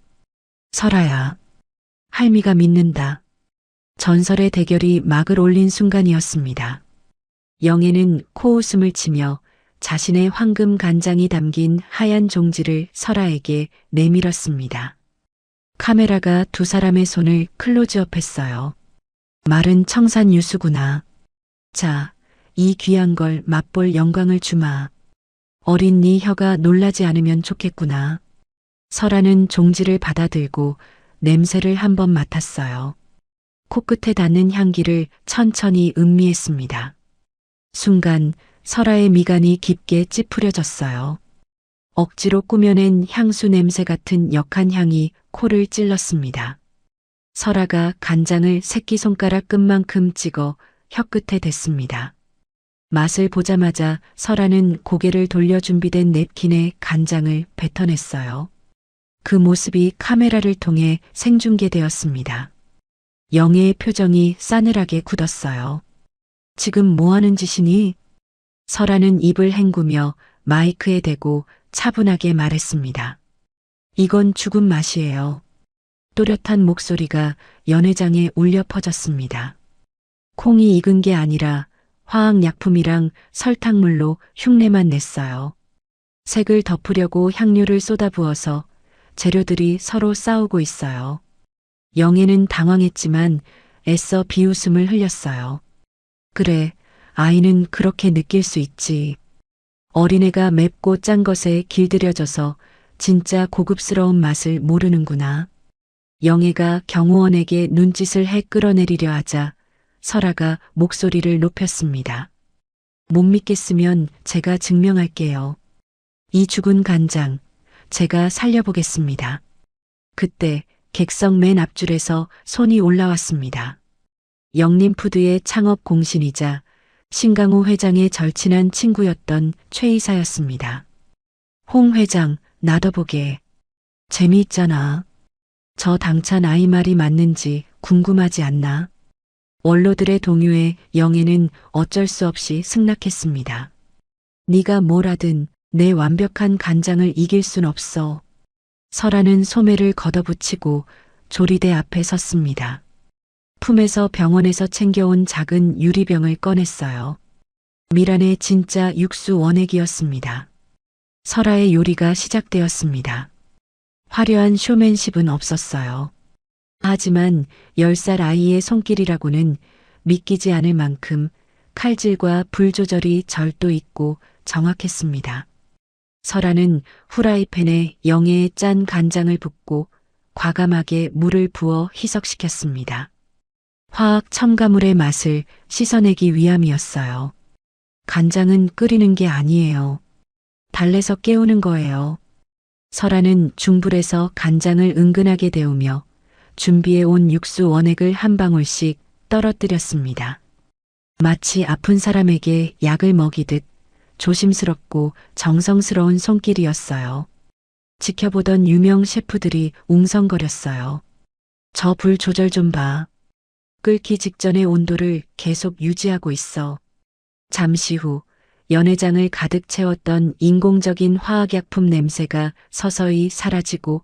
설아야, 할미가 믿는다. 전설의 대결이 막을 올린 순간이었습니다. 영애는 코웃음을 치며 자신의 황금 간장이 담긴 하얀 종지를 설아에게 내밀었습니다. 카메라가 두 사람의 손을 클로즈업했어요. 마른 청산 유수구나. 자, 이 귀한 걸 맛볼 영광을 주마. 어린 네 혀가 놀라지 않으면 좋겠구나. 설아는 종지를 받아들고 냄새를 한번 맡았어요. 코끝에 닿는 향기를 천천히 음미했습니다. 순간 설아의 미간이 깊게 찌푸려졌어요. 억지로 꾸며낸 향수 냄새 같은 역한 향이 코를 찔렀습니다. 설아가 간장을 새끼손가락 끝만큼 찍어 혀끝에 댔습니다. 맛을 보자마자 설아는 고개를 돌려 준비된 냅킨에 간장을 뱉어냈어요. 그 모습이 카메라를 통해 생중계되었습니다. 영애의 표정이 싸늘하게 굳었어요. 지금 뭐 하는 짓이니? 설아는 입을 헹구며 마이크에 대고 차분하게 말했습니다. 이건 죽은 맛이에요. 또렷한 목소리가 연회장에 울려 퍼졌습니다. 콩이 익은 게 아니라 화학약품이랑 설탕물로 흉내만 냈어요. 색을 덮으려고 향료를 쏟아부어서 재료들이 서로 싸우고 있어요. 영애는 당황했지만 애써 비웃음을 흘렸어요. 그래, 아이는 그렇게 느낄 수 있지. 어린애가 맵고 짠 것에 길들여져서 진짜 고급스러운 맛을 모르는구나. 영애가 경호원에게 눈짓을 해 끌어내리려 하자 설아가 목소리를 높였습니다. 못 믿겠으면 제가 증명할게요. 이 죽은 간장, 제가 살려보겠습니다. 그때 객석 맨 앞줄에서 손이 올라왔습니다. 영림푸드의 창업 공신이자 신강호 회장의 절친한 친구였던 최 이사였습니다. 홍 회장, 나도 보게. 재미있잖아. 저 당찬 아이 말이 맞는지 궁금하지 않나? 원로들의 동요에 영애는 어쩔 수 없이 승낙했습니다. 네가 뭘 하든 내 완벽한 간장을 이길 순 없어. 설아는 소매를 걷어붙이고 조리대 앞에 섰습니다. 품에서 병원에서 챙겨온 작은 유리병을 꺼냈어요. 미란의 진짜 육수 원액이었습니다. 설아의 요리가 시작되었습니다. 화려한 쇼맨십은 없었어요. 하지만 10살 아이의 손길이라고는 믿기지 않을 만큼 칼질과 불 조절이 절도 있고 정확했습니다. 설아는 후라이팬에 영애의 짠 간장을 붓고 과감하게 물을 부어 희석시켰습니다. 화학 첨가물의 맛을 씻어내기 위함이었어요. 간장은 끓이는 게 아니에요. 달래서 깨우는 거예요. 설아는 중불에서 간장을 은근하게 데우며 준비해 온 육수 원액을 한 방울씩 떨어뜨렸습니다. 마치 아픈 사람에게 약을 먹이듯 조심스럽고 정성스러운 손길이었어요. 지켜보던 유명 셰프들이 웅성거렸어요. 저 불 조절 좀 봐. 끓기 직전의 온도를 계속 유지하고 있어. 잠시 후 연회장을 가득 채웠던 인공적인 화학약품 냄새가 서서히 사라지고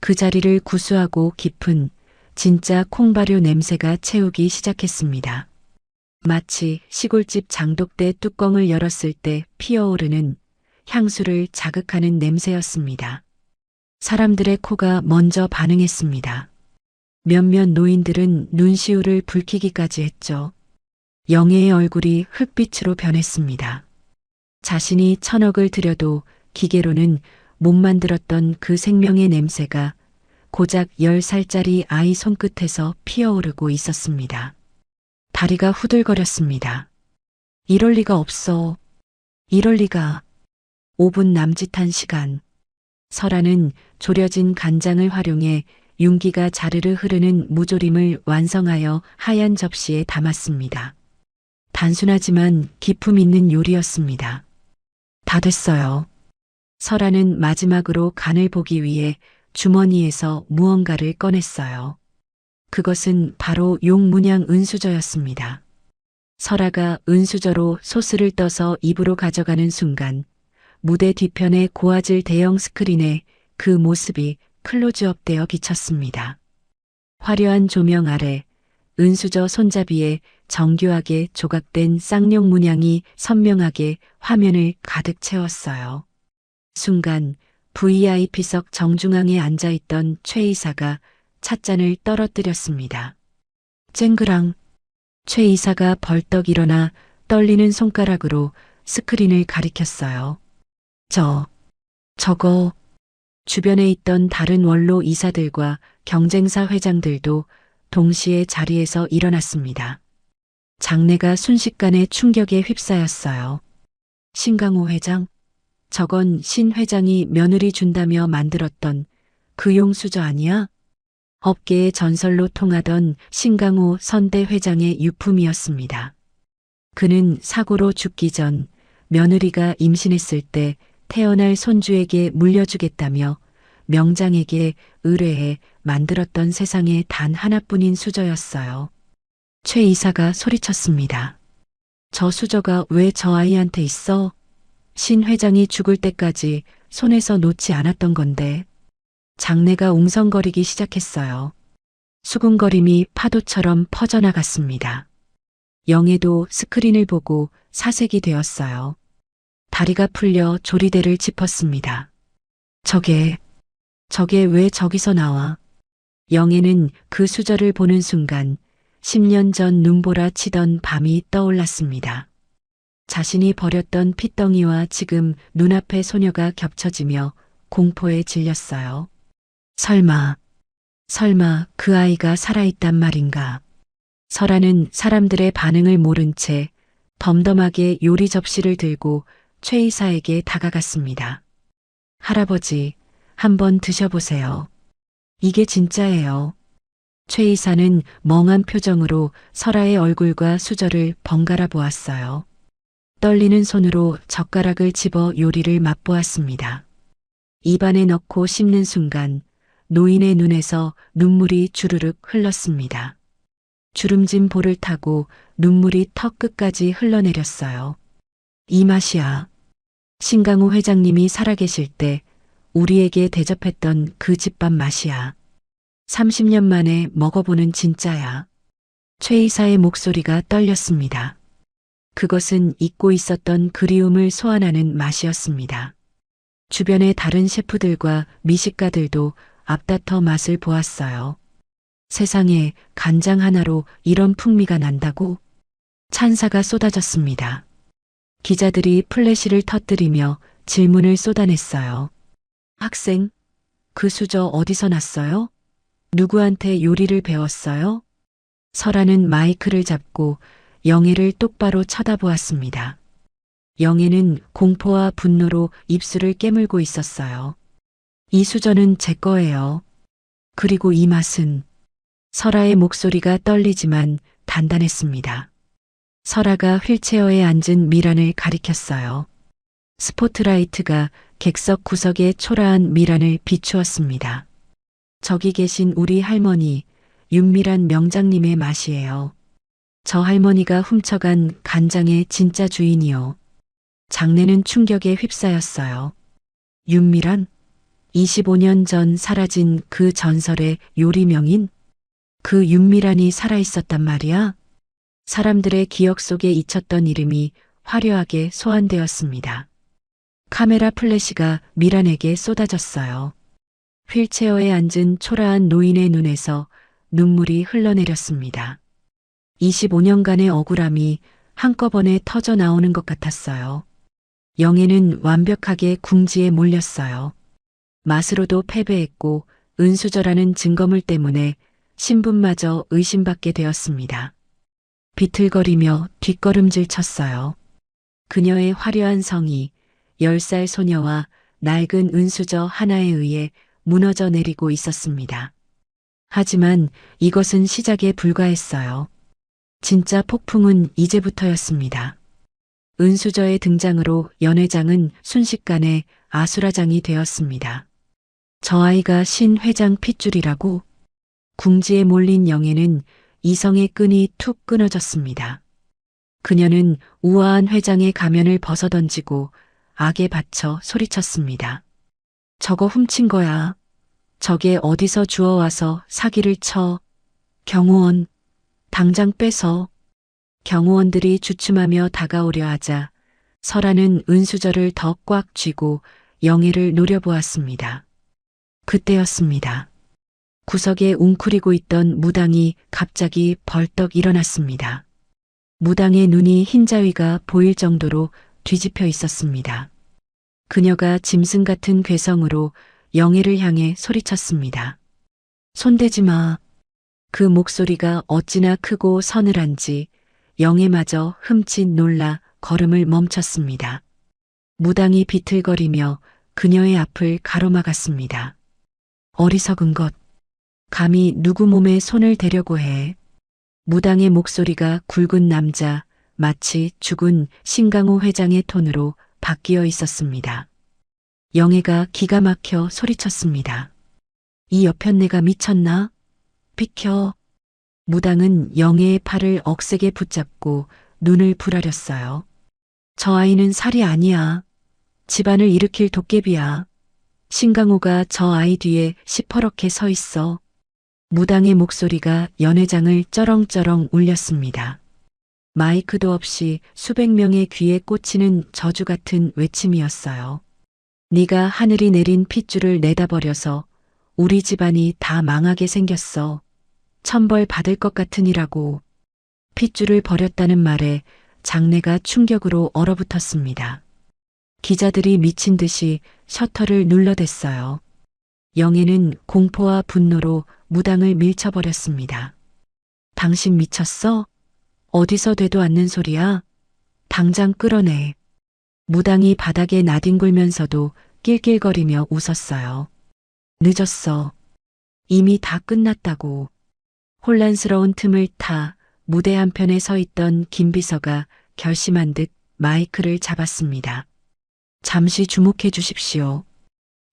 그 자리를 구수하고 깊은 진짜 콩발효 냄새가 채우기 시작했습니다. 마치 시골집 장독대 뚜껑을 열었을 때 피어오르는 향수를 자극하는 냄새였습니다. 사람들의 코가 먼저 반응했습니다. 몇몇 노인들은 눈시울을 붉히기까지 했죠. 영애의 얼굴이 흑빛으로 변했습니다. 자신이 1000억을 들여도 기계로는 못 만들었던 그 생명의 냄새가 고작 10살짜리 아이 손끝에서 피어오르고 있었습니다. 다리가 후들거렸습니다. 이럴 리가 없어. 이럴 리가. 5분 남짓한 시간. 설아는 졸여진 간장을 활용해 윤기가 자르르 흐르는 무조림을 완성하여 하얀 접시에 담았습니다. 단순하지만 기품 있는 요리였습니다. 다 됐어요. 설아는 마지막으로 간을 보기 위해 주머니에서 무언가를 꺼냈어요. 그것은 바로 용문양 은수저였습니다. 설아가 은수저로 소스를 떠서 입으로 가져가는 순간 무대 뒤편의 고화질 대형 스크린에 그 모습이 클로즈업되어 비쳤습니다. 화려한 조명 아래 은수저 손잡이에 정교하게 조각된 쌍용 문양이 선명하게 화면을 가득 채웠어요. 순간 VIP석 정중앙에 앉아있던 최 이사가 찻잔을 떨어뜨렸습니다. 쨍그랑. 최 이사가 벌떡 일어나 떨리는 손가락으로 스크린을 가리켰어요. 저거, 주변에 있던 다른 원로 이사들과 경쟁사 회장들도 동시에 자리에서 일어났습니다. 장내가 순식간에 충격에 휩싸였어요. 신강호 회장? 저건 신 회장이 며느리 준다며 만들었던 그 용수저 아니야? 업계의 전설로 통하던 신강호 선대 회장의 유품이었습니다. 그는 사고로 죽기 전 며느리가 임신했을 때 태어날 손주에게 물려주겠다며 명장에게 의뢰해 만들었던 세상에 단 하나뿐인 수저였어요. 최 이사가 소리쳤습니다. 저 수저가 왜 저 아이한테 있어? 신 회장이 죽을 때까지 손에서 놓지 않았던 건데. 장내가 웅성거리기 시작했어요. 수군거림이 파도처럼 퍼져나갔습니다. 영애도 스크린을 보고 사색이 되었어요. 다리가 풀려 조리대를 짚었습니다. 저게 왜 저기서 나와? 영애는 그 수저를 보는 순간 10년 전 눈보라 치던 밤이 떠올랐습니다. 자신이 버렸던 핏덩이와 지금 눈앞의 소녀가 겹쳐지며 공포에 질렸어요. 설마 그 아이가 살아있단 말인가? 설아는 사람들의 반응을 모른 채 덤덤하게 요리 접시를 들고 최 이사에게 다가갔습니다. 할아버지, 한번 드셔보세요. 이게 진짜예요. 최 이사는 멍한 표정으로 설아의 얼굴과 수저를 번갈아 보았어요. 떨리는 손으로 젓가락을 집어 요리를 맛보았습니다. 입안에 넣고 씹는 순간 노인의 눈에서 눈물이 주르륵 흘렀습니다. 주름진 볼을 타고 눈물이 턱 끝까지 흘러내렸어요. 이 맛이야. 신강호 회장님이 살아계실 때 우리에게 대접했던 그 집밥 맛이야. 30년 만에 먹어보는 진짜야. 최 이사의 목소리가 떨렸습니다. 그것은 잊고 있었던 그리움을 소환하는 맛이었습니다. 주변의 다른 셰프들과 미식가들도 앞다퉈 맛을 보았어요. 세상에 간장 하나로 이런 풍미가 난다고? 찬사가 쏟아졌습니다. 기자들이 플래시를 터뜨리며 질문을 쏟아냈어요. 학생, 그 수저 어디서 났어요? 누구한테 요리를 배웠어요? 설아는 마이크를 잡고 영애를 똑바로 쳐다보았습니다. 영애는 공포와 분노로 입술을 깨물고 있었어요. 이 수저는 제 거예요. 그리고 이 맛은. 설아의 목소리가 떨리지만 단단했습니다. 설아가 휠체어에 앉은 미란을 가리켰어요. 스포트라이트가 객석 구석의 초라한 미란을 비추었습니다. 저기 계신 우리 할머니, 윤미란 명장님의 맛이에요. 저 할머니가 훔쳐간 간장의 진짜 주인이요. 장내는 충격에 휩싸였어요. 윤미란? 25년 전 사라진 그 전설의 요리 명인? 그 윤미란이 살아있었단 말이야? 사람들의 기억 속에 잊혔던 이름이 화려하게 소환되었습니다. 카메라 플래시가 미란에게 쏟아졌어요. 휠체어에 앉은 초라한 노인의 눈에서 눈물이 흘러내렸습니다. 25년간의 억울함이 한꺼번에 터져 나오는 것 같았어요. 영애는 완벽하게 궁지에 몰렸어요. 맛으로도 패배했고 은수저라는 증거물 때문에 신분마저 의심받게 되었습니다. 비틀거리며 뒷걸음질 쳤어요. 그녀의 화려한 성이 10살 소녀와 낡은 은수저 하나에 의해 무너져 내리고 있었습니다. 하지만 이것은 시작에 불과했어요. 진짜 폭풍은 이제부터였습니다. 은수저의 등장으로 연회장은 순식간에 아수라장이 되었습니다. 저 아이가 신 회장 핏줄이라고? 궁지에 몰린 영애는 이성의 끈이 툭 끊어졌습니다. 그녀는 우아한 회장의 가면을 벗어던지고 악에 받쳐 소리쳤습니다. 저거 훔친 거야. 저게 어디서 주워와서 사기를 쳐. 경호원, 당장 뺏어. 경호원들이 주춤하며 다가오려 하자 설아는 은수저를 더 꽉 쥐고 영애를 노려보았습니다. 그때였습니다. 구석에 웅크리고 있던 무당이 갑자기 벌떡 일어났습니다. 무당의 눈이 흰자위가 보일 정도로 뒤집혀 있었습니다. 그녀가 짐승 같은 괴성으로 영애를 향해 소리쳤습니다. 손대지 마. 그 목소리가 어찌나 크고 서늘한지 영애마저 흠칫 놀라 걸음을 멈췄습니다. 무당이 비틀거리며 그녀의 앞을 가로막았습니다. 어리석은 것. 감히 누구 몸에 손을 대려고 해. 무당의 목소리가 굵은 남자, 마치 죽은 신강호 회장의 톤으로 바뀌어 있었습니다. 영애가 기가 막혀 소리쳤습니다. 이 여편네가 미쳤나? 비켜. 무당은 영애의 팔을 억세게 붙잡고 눈을 부라렸어요. 저 아이는 살이 아니야. 집안을 일으킬 도깨비야. 신강호가 저 아이 뒤에 시퍼렇게 서 있어. 무당의 목소리가 연회장을 쩌렁쩌렁 울렸습니다. 마이크도 없이 수백 명의 귀에 꽂히는 저주 같은 외침이었어요. 네가 하늘이 내린 핏줄을 내다버려서 우리 집안이 다 망하게 생겼어. 천벌 받을 것 같으니라고. 핏줄을 버렸다는 말에 장내가 충격으로 얼어붙었습니다. 기자들이 미친 듯이 셔터를 눌러댔어요. 영애는 공포와 분노로 무당을 밀쳐버렸습니다. 당신 미쳤어? 어디서 되도 않는 소리야? 당장 끌어내. 무당이 바닥에 나뒹굴면서도 낄낄거리며 웃었어요. 늦었어. 이미 다 끝났다고. 혼란스러운 틈을 타 무대 한편에 서 있던 김비서가 결심한 듯 마이크를 잡았습니다. 잠시 주목해 주십시오.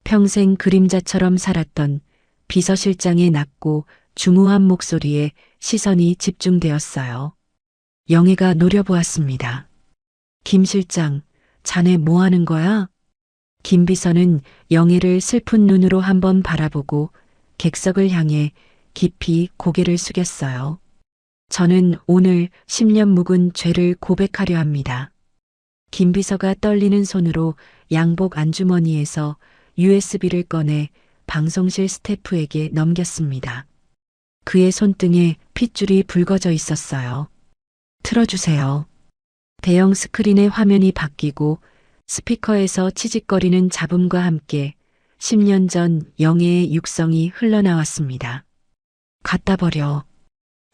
평생 그림자처럼 살았던 비서실장의 낮고 중후한 목소리에 시선이 집중되었어요. 영애가 노려보았습니다. 김 실장, 자네 뭐 하는 거야? 김 비서는 영애를 슬픈 눈으로 한번 바라보고 객석을 향해 깊이 고개를 숙였어요. 저는 오늘 10년 묵은 죄를 고백하려 합니다. 김 비서가 떨리는 손으로 양복 안주머니에서 USB를 꺼내 방송실 스태프에게 넘겼습니다. 그의 손등에 핏줄이 붉어져 있었어요. 틀어주세요. 대형 스크린의 화면이 바뀌고 스피커에서 치직거리는 잡음과 함께 10년 전 영애의 육성이 흘러나왔습니다. 갖다 버려.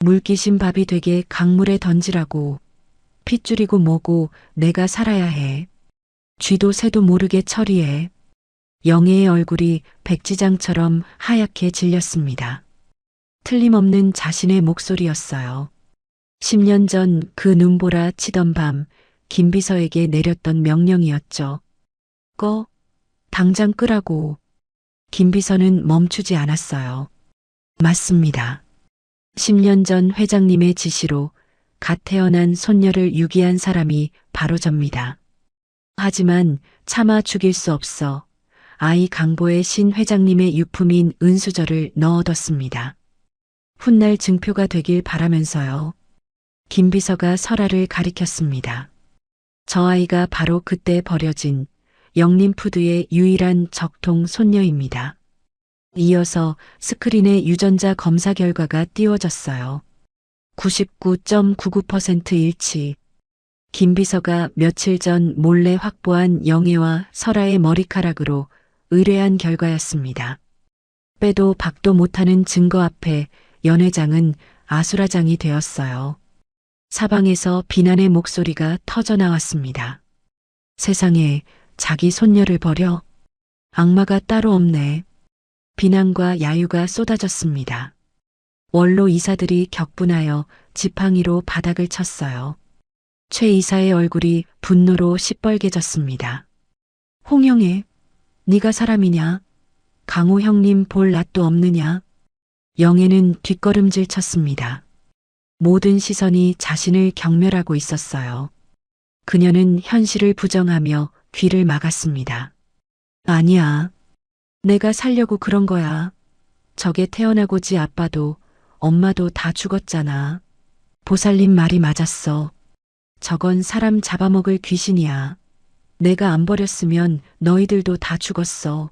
물귀신 밥이 되게 강물에 던지라고. 핏줄이고 뭐고 내가 살아야 해. 쥐도 새도 모르게 처리해. 영애의 얼굴이 백지장처럼 하얗게 질렸습니다. 틀림없는 자신의 목소리였어요. 10년 전 그 눈보라 치던 밤 김비서에게 내렸던 명령이었죠. 꺼. 당장 끄라고. 김비서는 멈추지 않았어요. 맞습니다. 10년 전 회장님의 지시로 갓 태어난 손녀를 유기한 사람이 바로 접니다. 하지만 차마 죽일 수 없어 아이 강보에 신 회장님의 유품인 은수저를 넣어뒀습니다. 훗날 증표가 되길 바라면서요. 김 비서가 설아를 가리켰습니다. 저 아이가 바로 그때 버려진 영림푸드의 유일한 적통 손녀입니다. 이어서 스크린에 유전자 검사 결과가 띄워졌어요. 99.99% 일치. 김 비서가 며칠 전 몰래 확보한 영애와 설아의 머리카락으로 의뢰한 결과였습니다. 빼도 박도 못하는 증거 앞에 연 회장은 아수라장이 되었어요. 사방에서 비난의 목소리가 터져 나왔습니다. 세상에 자기 손녀를 버려? 악마가 따로 없네. 비난과 야유가 쏟아졌습니다. 원로 이사들이 격분하여 지팡이로 바닥을 쳤어요. 최 이사의 얼굴이 분노로 시뻘개졌습니다. 홍영애, 네가 사람이냐? 강호 형님 볼 낯도 없느냐? 영애는 뒷걸음질 쳤습니다. 모든 시선이 자신을 경멸하고 있었어요. 그녀는 현실을 부정하며 귀를 막았습니다. 아니야. 내가 살려고 그런 거야. 저게 태어나고지 아빠도 엄마도 다 죽었잖아. 보살님 말이 맞았어. 저건 사람 잡아먹을 귀신이야. 내가 안 버렸으면 너희들도 다 죽었어.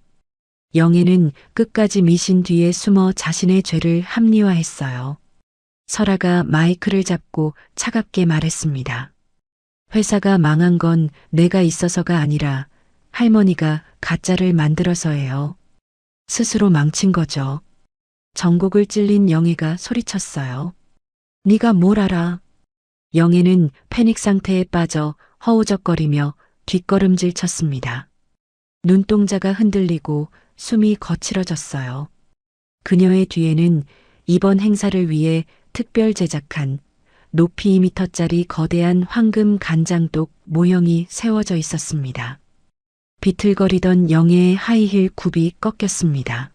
영애는 끝까지 미신 뒤에 숨어 자신의 죄를 합리화했어요. 설아가 마이크를 잡고 차갑게 말했습니다. 회사가 망한 건 내가 있어서가 아니라 할머니가 가짜를 만들어서예요. 스스로 망친 거죠. 전곡을 찔린 영애가 소리쳤어요. 네가 뭘 알아? 영애는 패닉 상태에 빠져 허우적거리며 뒷걸음질 쳤습니다. 눈동자가 흔들리고 숨이 거칠어졌어요. 그녀의 뒤에는 이번 행사를 위해 특별 제작한 높이 2m짜리 거대한 황금 간장독 모형이 세워져 있었습니다. 비틀거리던 영애의 하이힐 굽이 꺾였습니다.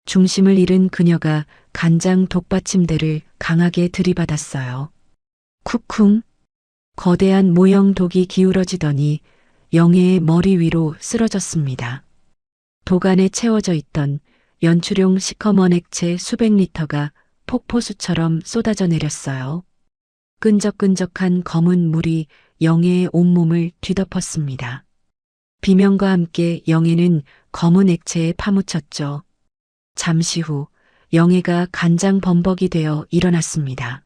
중심을 잃은 그녀가 간장 독받침대를 강하게 들이받았어요. 쿵쿵. 거대한 모형 독이 기울어지더니 영애의 머리 위로 쓰러졌습니다. 독 안에 채워져 있던 연출용 시커먼 액체 수백 리터가 폭포수처럼 쏟아져 내렸어요. 끈적끈적한 검은 물이 영애의 온몸을 뒤덮었습니다. 비명과 함께 영애는 검은 액체에 파묻혔죠. 잠시 후 영애가 간장 범벅이 되어 일어났습니다.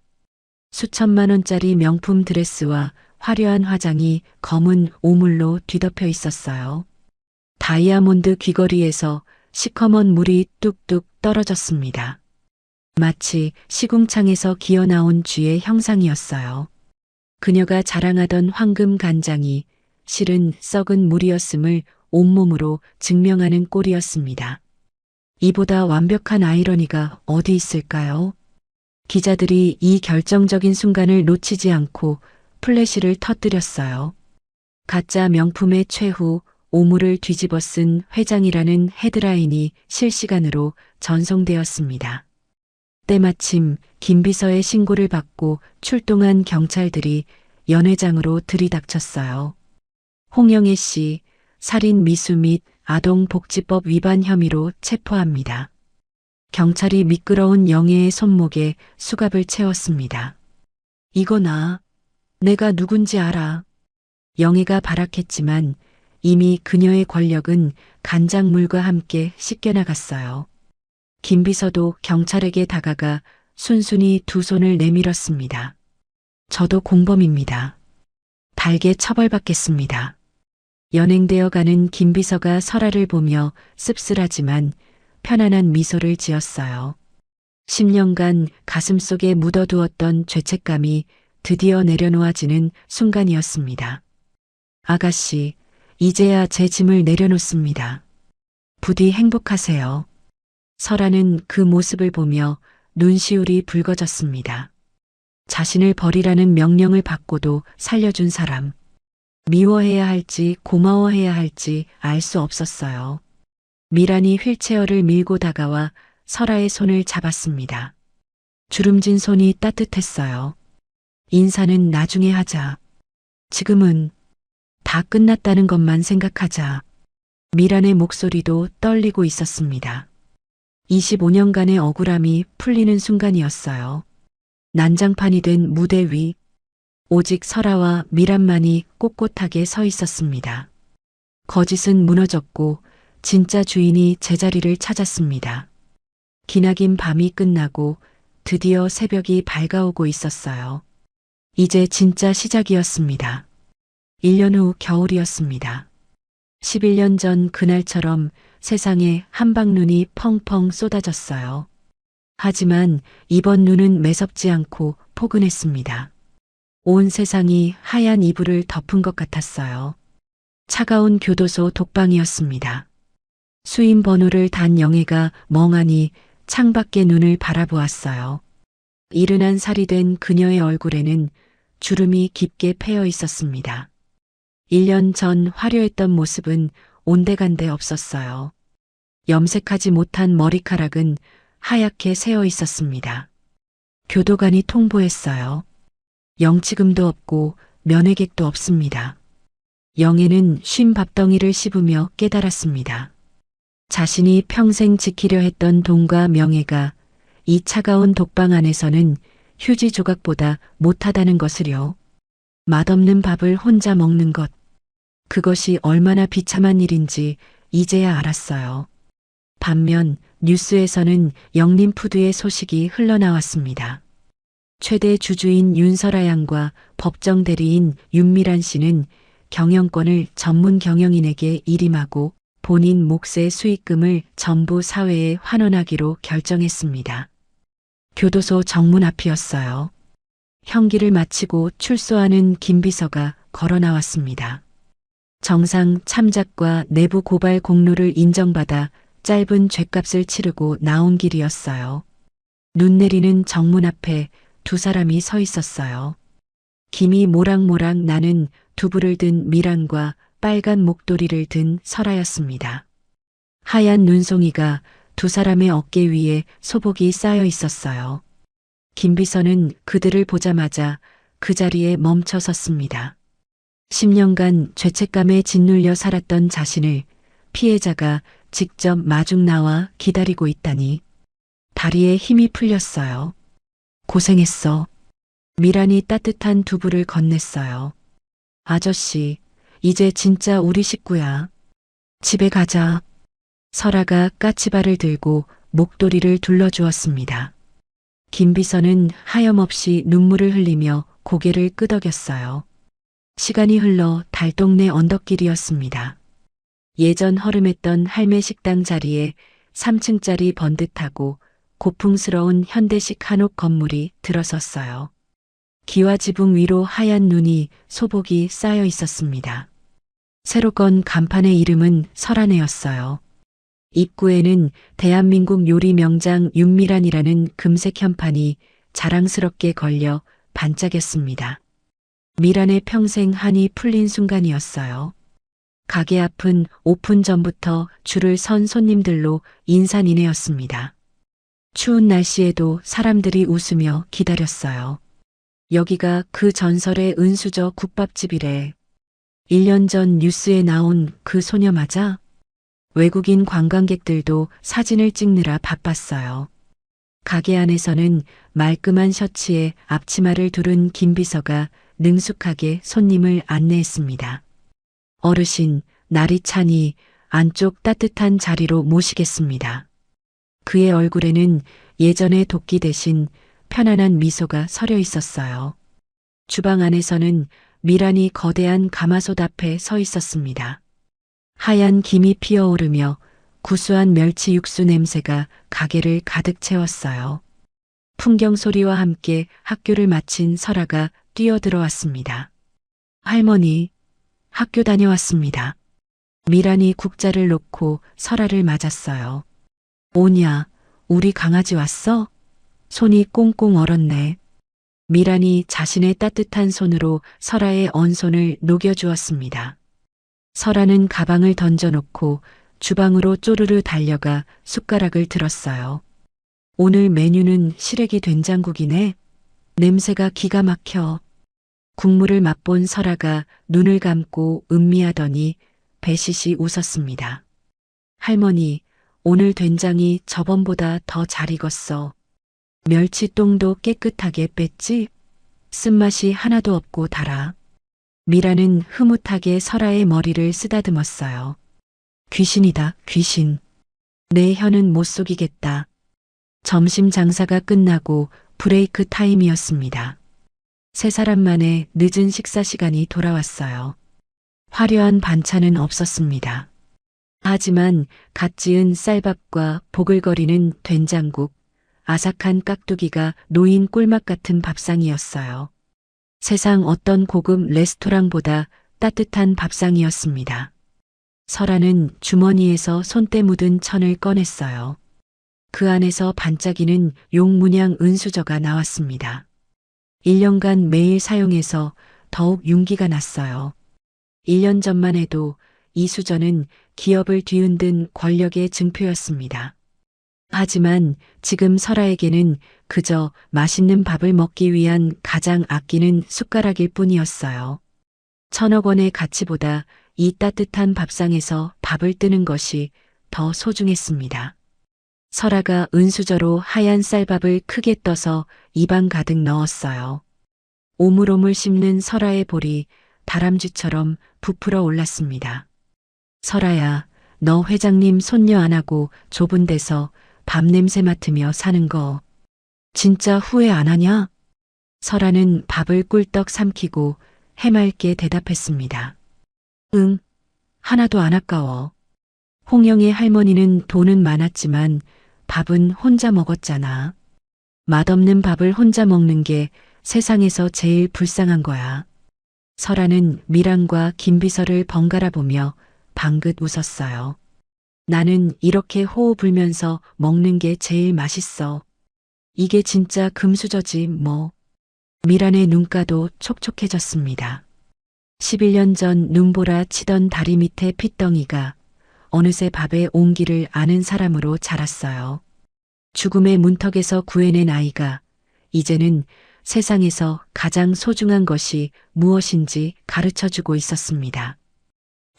수천만 원짜리 명품 드레스와 화려한 화장이 검은 오물로 뒤덮여 있었어요. 다이아몬드 귀걸이에서 시커먼 물이 뚝뚝 떨어졌습니다. 마치 시궁창에서 기어나온 쥐의 형상이었어요. 그녀가 자랑하던 황금 간장이 실은 썩은 물이었음을 온몸으로 증명하는 꼴이었습니다. 이보다 완벽한 아이러니가 어디 있을까요? 기자들이 이 결정적인 순간을 놓치지 않고 플래시를 터뜨렸어요. 가짜 명품의 최후 오물을 뒤집어 쓴 회장이라는 헤드라인이 실시간으로 전송되었습니다. 때마침 김비서의 신고를 받고 출동한 경찰들이 연회장으로 들이닥쳤어요. 홍영애 씨 살인 미수 및 아동복지법 위반 혐의로 체포합니다. 경찰이 미끄러운 영애의 손목에 수갑을 채웠습니다. 이거나 내가 누군지 알아. 영애가 발악했지만 이미 그녀의 권력은 간장물과 함께 씻겨나갔어요. 김비서도 경찰에게 다가가 순순히 두 손을 내밀었습니다. 저도 공범입니다. 달게 처벌받겠습니다. 연행되어 가는 김비서가 설아를 보며 씁쓸하지만 편안한 미소를 지었어요. 10년간 가슴속에 묻어두었던 죄책감이 드디어 내려놓아지는 순간이었습니다. 아가씨, 이제야 제 짐을 내려놓습니다. 부디 행복하세요. 설아는 그 모습을 보며 눈시울이 붉어졌습니다. 자신을 버리라는 명령을 받고도 살려준 사람. 미워해야 할지 고마워해야 할지 알 수 없었어요. 미란이 휠체어를 밀고 다가와 설아의 손을 잡았습니다. 주름진 손이 따뜻했어요. 인사는 나중에 하자. 지금은 다 끝났다는 것만 생각하자. 미란의 목소리도 떨리고 있었습니다. 25년간의 억울함이 풀리는 순간이었어요. 난장판이 된 무대 위, 오직 설아와 미란만이 꼿꼿하게 서 있었습니다. 거짓은 무너졌고 진짜 주인이 제자리를 찾았습니다. 기나긴 밤이 끝나고 드디어 새벽이 밝아오고 있었어요. 이제 진짜 시작이었습니다. 1년 후 겨울이었습니다. 11년 전 그날처럼 세상에 한방눈이 펑펑 쏟아졌어요. 하지만 이번 눈은 매섭지 않고 포근했습니다. 온 세상이 하얀 이불을 덮은 것 같았어요. 차가운 교도소 독방이었습니다. 수임 번호를 단 영애가 멍하니 창밖의 눈을 바라보았어요. 이른한 살이 된 그녀의 얼굴에는 주름이 깊게 패여 있었습니다. 1년 전 화려했던 모습은 온데간데 없었어요. 염색하지 못한 머리카락은 하얗게 새어 있었습니다. 교도관이 통보했어요. 영치금도 없고 면회객도 없습니다. 영애는 쉰 밥덩이를 씹으며 깨달았습니다. 자신이 평생 지키려 했던 돈과 명예가 이 차가운 독방 안에서는 휴지 조각보다 못하다는 것을요. 맛없는 밥을 혼자 먹는 것. 그것이 얼마나 비참한 일인지 이제야 알았어요. 반면 뉴스에서는 영림푸드의 소식이 흘러나왔습니다. 최대 주주인 윤설아 양과 법정 대리인 윤미란 씨는 경영권을 전문 경영인에게 일임하고 본인 몫의 수익금을 전부 사회에 환원하기로 결정했습니다. 교도소 정문 앞이었어요. 형기를 마치고 출소하는 김 비서가 걸어 나왔습니다. 정상 참작과 내부 고발 공로를 인정받아 짧은 죗값을 치르고 나온 길이었어요. 눈 내리는 정문 앞에 두 사람이 서 있었어요. 김이 모락모락 나는 두부를 든 미란과 빨간 목도리를 든 설아였습니다. 하얀 눈송이가 두 사람의 어깨 위에 소복이 쌓여 있었어요. 김 비서는 그들을 보자마자 그 자리에 멈춰 섰습니다. 10년간 죄책감에 짓눌려 살았던 자신을 피해자가 직접 마중 나와 기다리고 있다니 다리에 힘이 풀렸어요. 고생했어. 미란이 따뜻한 두부를 건넸어요. 아저씨, 이제 진짜 우리 식구야. 집에 가자. 설아가 까치발을 들고 목도리를 둘러주었습니다. 김 비서는 하염없이 눈물을 흘리며 고개를 끄덕였어요. 시간이 흘러 달동네 언덕길이었습니다. 예전 허름했던 할매 식당 자리에 3층짜리 번듯하고 고풍스러운 현대식 한옥 건물이 들어섰어요. 기와 지붕 위로 하얀 눈이 소복이 쌓여 있었습니다. 새로 건 간판의 이름은 설아네였어요. 입구에는 대한민국 요리 명장 윤미란이라는 금색 현판이 자랑스럽게 걸려 반짝였습니다. 미란의 평생 한이 풀린 순간이었어요. 가게 앞은 오픈 전부터 줄을 선 손님들로 인산인해였습니다. 추운 날씨에도 사람들이 웃으며 기다렸어요. 여기가 그 전설의 은수저 국밥집이래. 1년 전 뉴스에 나온 그 소녀 맞아? 외국인 관광객들도 사진을 찍느라 바빴어요. 가게 안에서는 말끔한 셔츠에 앞치마를 두른 김 비서가 능숙하게 손님을 안내했습니다. 어르신, 날이 차니 안쪽 따뜻한 자리로 모시겠습니다. 그의 얼굴에는 예전의 도끼 대신 편안한 미소가 서려 있었어요. 주방 안에서는 미란이 거대한 가마솥 앞에 서 있었습니다. 하얀 김이 피어오르며 구수한 멸치 육수 냄새가 가게를 가득 채웠어요. 풍경 소리와 함께 학교를 마친 설아가 뛰어들어왔습니다. 할머니, 학교 다녀왔습니다. 미란이 국자를 놓고 설아를 맞았어요. 오냐, 우리 강아지 왔어? 손이 꽁꽁 얼었네. 미란이 자신의 따뜻한 손으로 설아의 언손을 녹여주었습니다. 설아는 가방을 던져놓고 주방으로 쪼르르 달려가 숟가락을 들었어요. 오늘 메뉴는 시래기 된장국이네. 냄새가 기가 막혀. 국물을 맛본 설아가 눈을 감고 음미하더니 배시시 웃었습니다. 할머니, 오늘 된장이 저번보다 더 잘 익었어. 멸치똥도 깨끗하게 뺐지? 쓴맛이 하나도 없고 달아. 미라는 흐뭇하게 설아의 머리를 쓰다듬었어요. 귀신이다, 귀신. 내 혀는 못 속이겠다. 점심 장사가 끝나고 브레이크 타임이었습니다. 세 사람만의 늦은 식사 시간이 돌아왔어요. 화려한 반찬은 없었습니다. 하지만 갓 지은 쌀밥과 보글거리는 된장국, 아삭한 깍두기가 놓인 꿀맛 같은 밥상이었어요. 세상 어떤 고급 레스토랑보다 따뜻한 밥상이었습니다. 설아는 주머니에서 손때 묻은 천을 꺼냈어요. 그 안에서 반짝이는 용문양 은수저가 나왔습니다. 1년간 매일 사용해서 더욱 윤기가 났어요. 1년 전만 해도 이 수저는 기업을 뒤흔든 권력의 증표였습니다. 하지만 지금 설아에게는 그저 맛있는 밥을 먹기 위한 가장 아끼는 숟가락일 뿐이었어요. 1,000억 원의 가치보다 이 따뜻한 밥상에서 밥을 뜨는 것이 더 소중했습니다. 설아가 은수저로 하얀 쌀밥을 크게 떠서 입안 가득 넣었어요. 오물오물 씹는 설아의 볼이 다람쥐처럼 부풀어 올랐습니다. 설아야, 너 회장님 손녀 안 하고 좁은 데서 밥 냄새 맡으며 사는 거 진짜 후회 안 하냐? 설아는 밥을 꿀떡 삼키고 해맑게 대답했습니다. 응, 하나도 안 아까워. 홍영의 할머니는 돈은 많았지만 밥은 혼자 먹었잖아. 맛없는 밥을 혼자 먹는 게 세상에서 제일 불쌍한 거야. 설아는 미랑과 김비서를 번갈아 보며 방긋 웃었어요. 나는 이렇게 호호 불면서 먹는 게 제일 맛있어. 이게 진짜 금수저지 뭐. 미란의 눈가도 촉촉해졌습니다. 11년 전 눈보라 치던 다리 밑에 핏덩이가 어느새 밥의 온기를 아는 사람으로 자랐어요. 죽음의 문턱에서 구해낸 아이가 이제는 세상에서 가장 소중한 것이 무엇인지 가르쳐주고 있었습니다.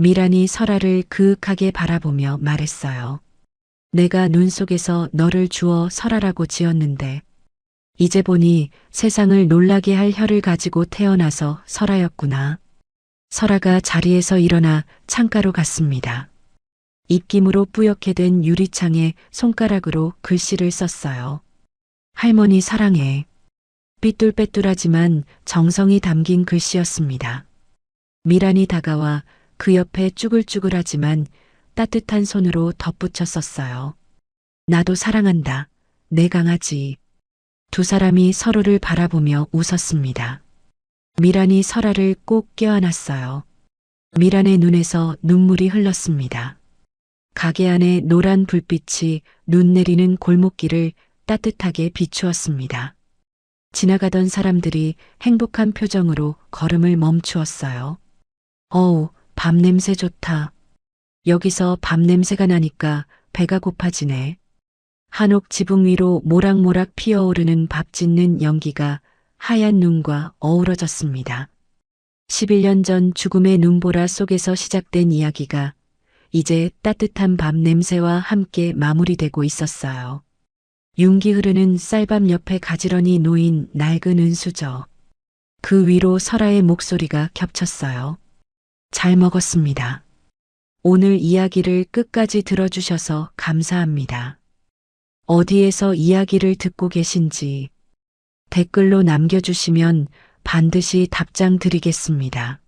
미란이 설아를 그윽하게 바라보며 말했어요. 내가 눈 속에서 너를 주어 설아라고 지었는데 이제 보니 세상을 놀라게 할 혀를 가지고 태어나서 설아였구나. 설아가 자리에서 일어나 창가로 갔습니다. 입김으로 뿌옇게 된 유리창에 손가락으로 글씨를 썼어요. 할머니 사랑해. 삐뚤빼뚤하지만 정성이 담긴 글씨였습니다. 미란이 다가와 그 옆에 쭈글쭈글하지만 따뜻한 손으로 덧붙여 썼어요. 나도 사랑한다. 내 강아지. 두 사람이 서로를 바라보며 웃었습니다. 미란이 설아를 꼭 껴안았어요. 미란의 눈에서 눈물이 흘렀습니다. 가게 안에 노란 불빛이 눈 내리는 골목길을 따뜻하게 비추었습니다. 지나가던 사람들이 행복한 표정으로 걸음을 멈추었어요. 어우, 밥 냄새 좋다. 여기서 밥 냄새가 나니까 배가 고파지네. 한옥 지붕 위로 모락모락 피어오르는 밥 짓는 연기가 하얀 눈과 어우러졌습니다. 11년 전 죽음의 눈보라 속에서 시작된 이야기가 이제 따뜻한 밥 냄새와 함께 마무리되고 있었어요. 윤기 흐르는 쌀밥 옆에 가지런히 놓인 낡은 은수저. 그 위로 설아의 목소리가 겹쳤어요. 잘 먹었습니다. 오늘 이야기를 끝까지 들어주셔서 감사합니다. 어디에서 이야기를 듣고 계신지 댓글로 남겨주시면 반드시 답장 드리겠습니다.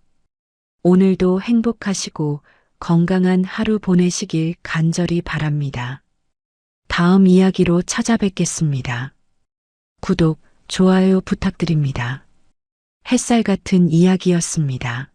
오늘도 행복하시고 건강한 하루 보내시길 간절히 바랍니다. 다음 이야기로 찾아뵙겠습니다. 구독, 좋아요 부탁드립니다. 햇살 같은 이야기였습니다.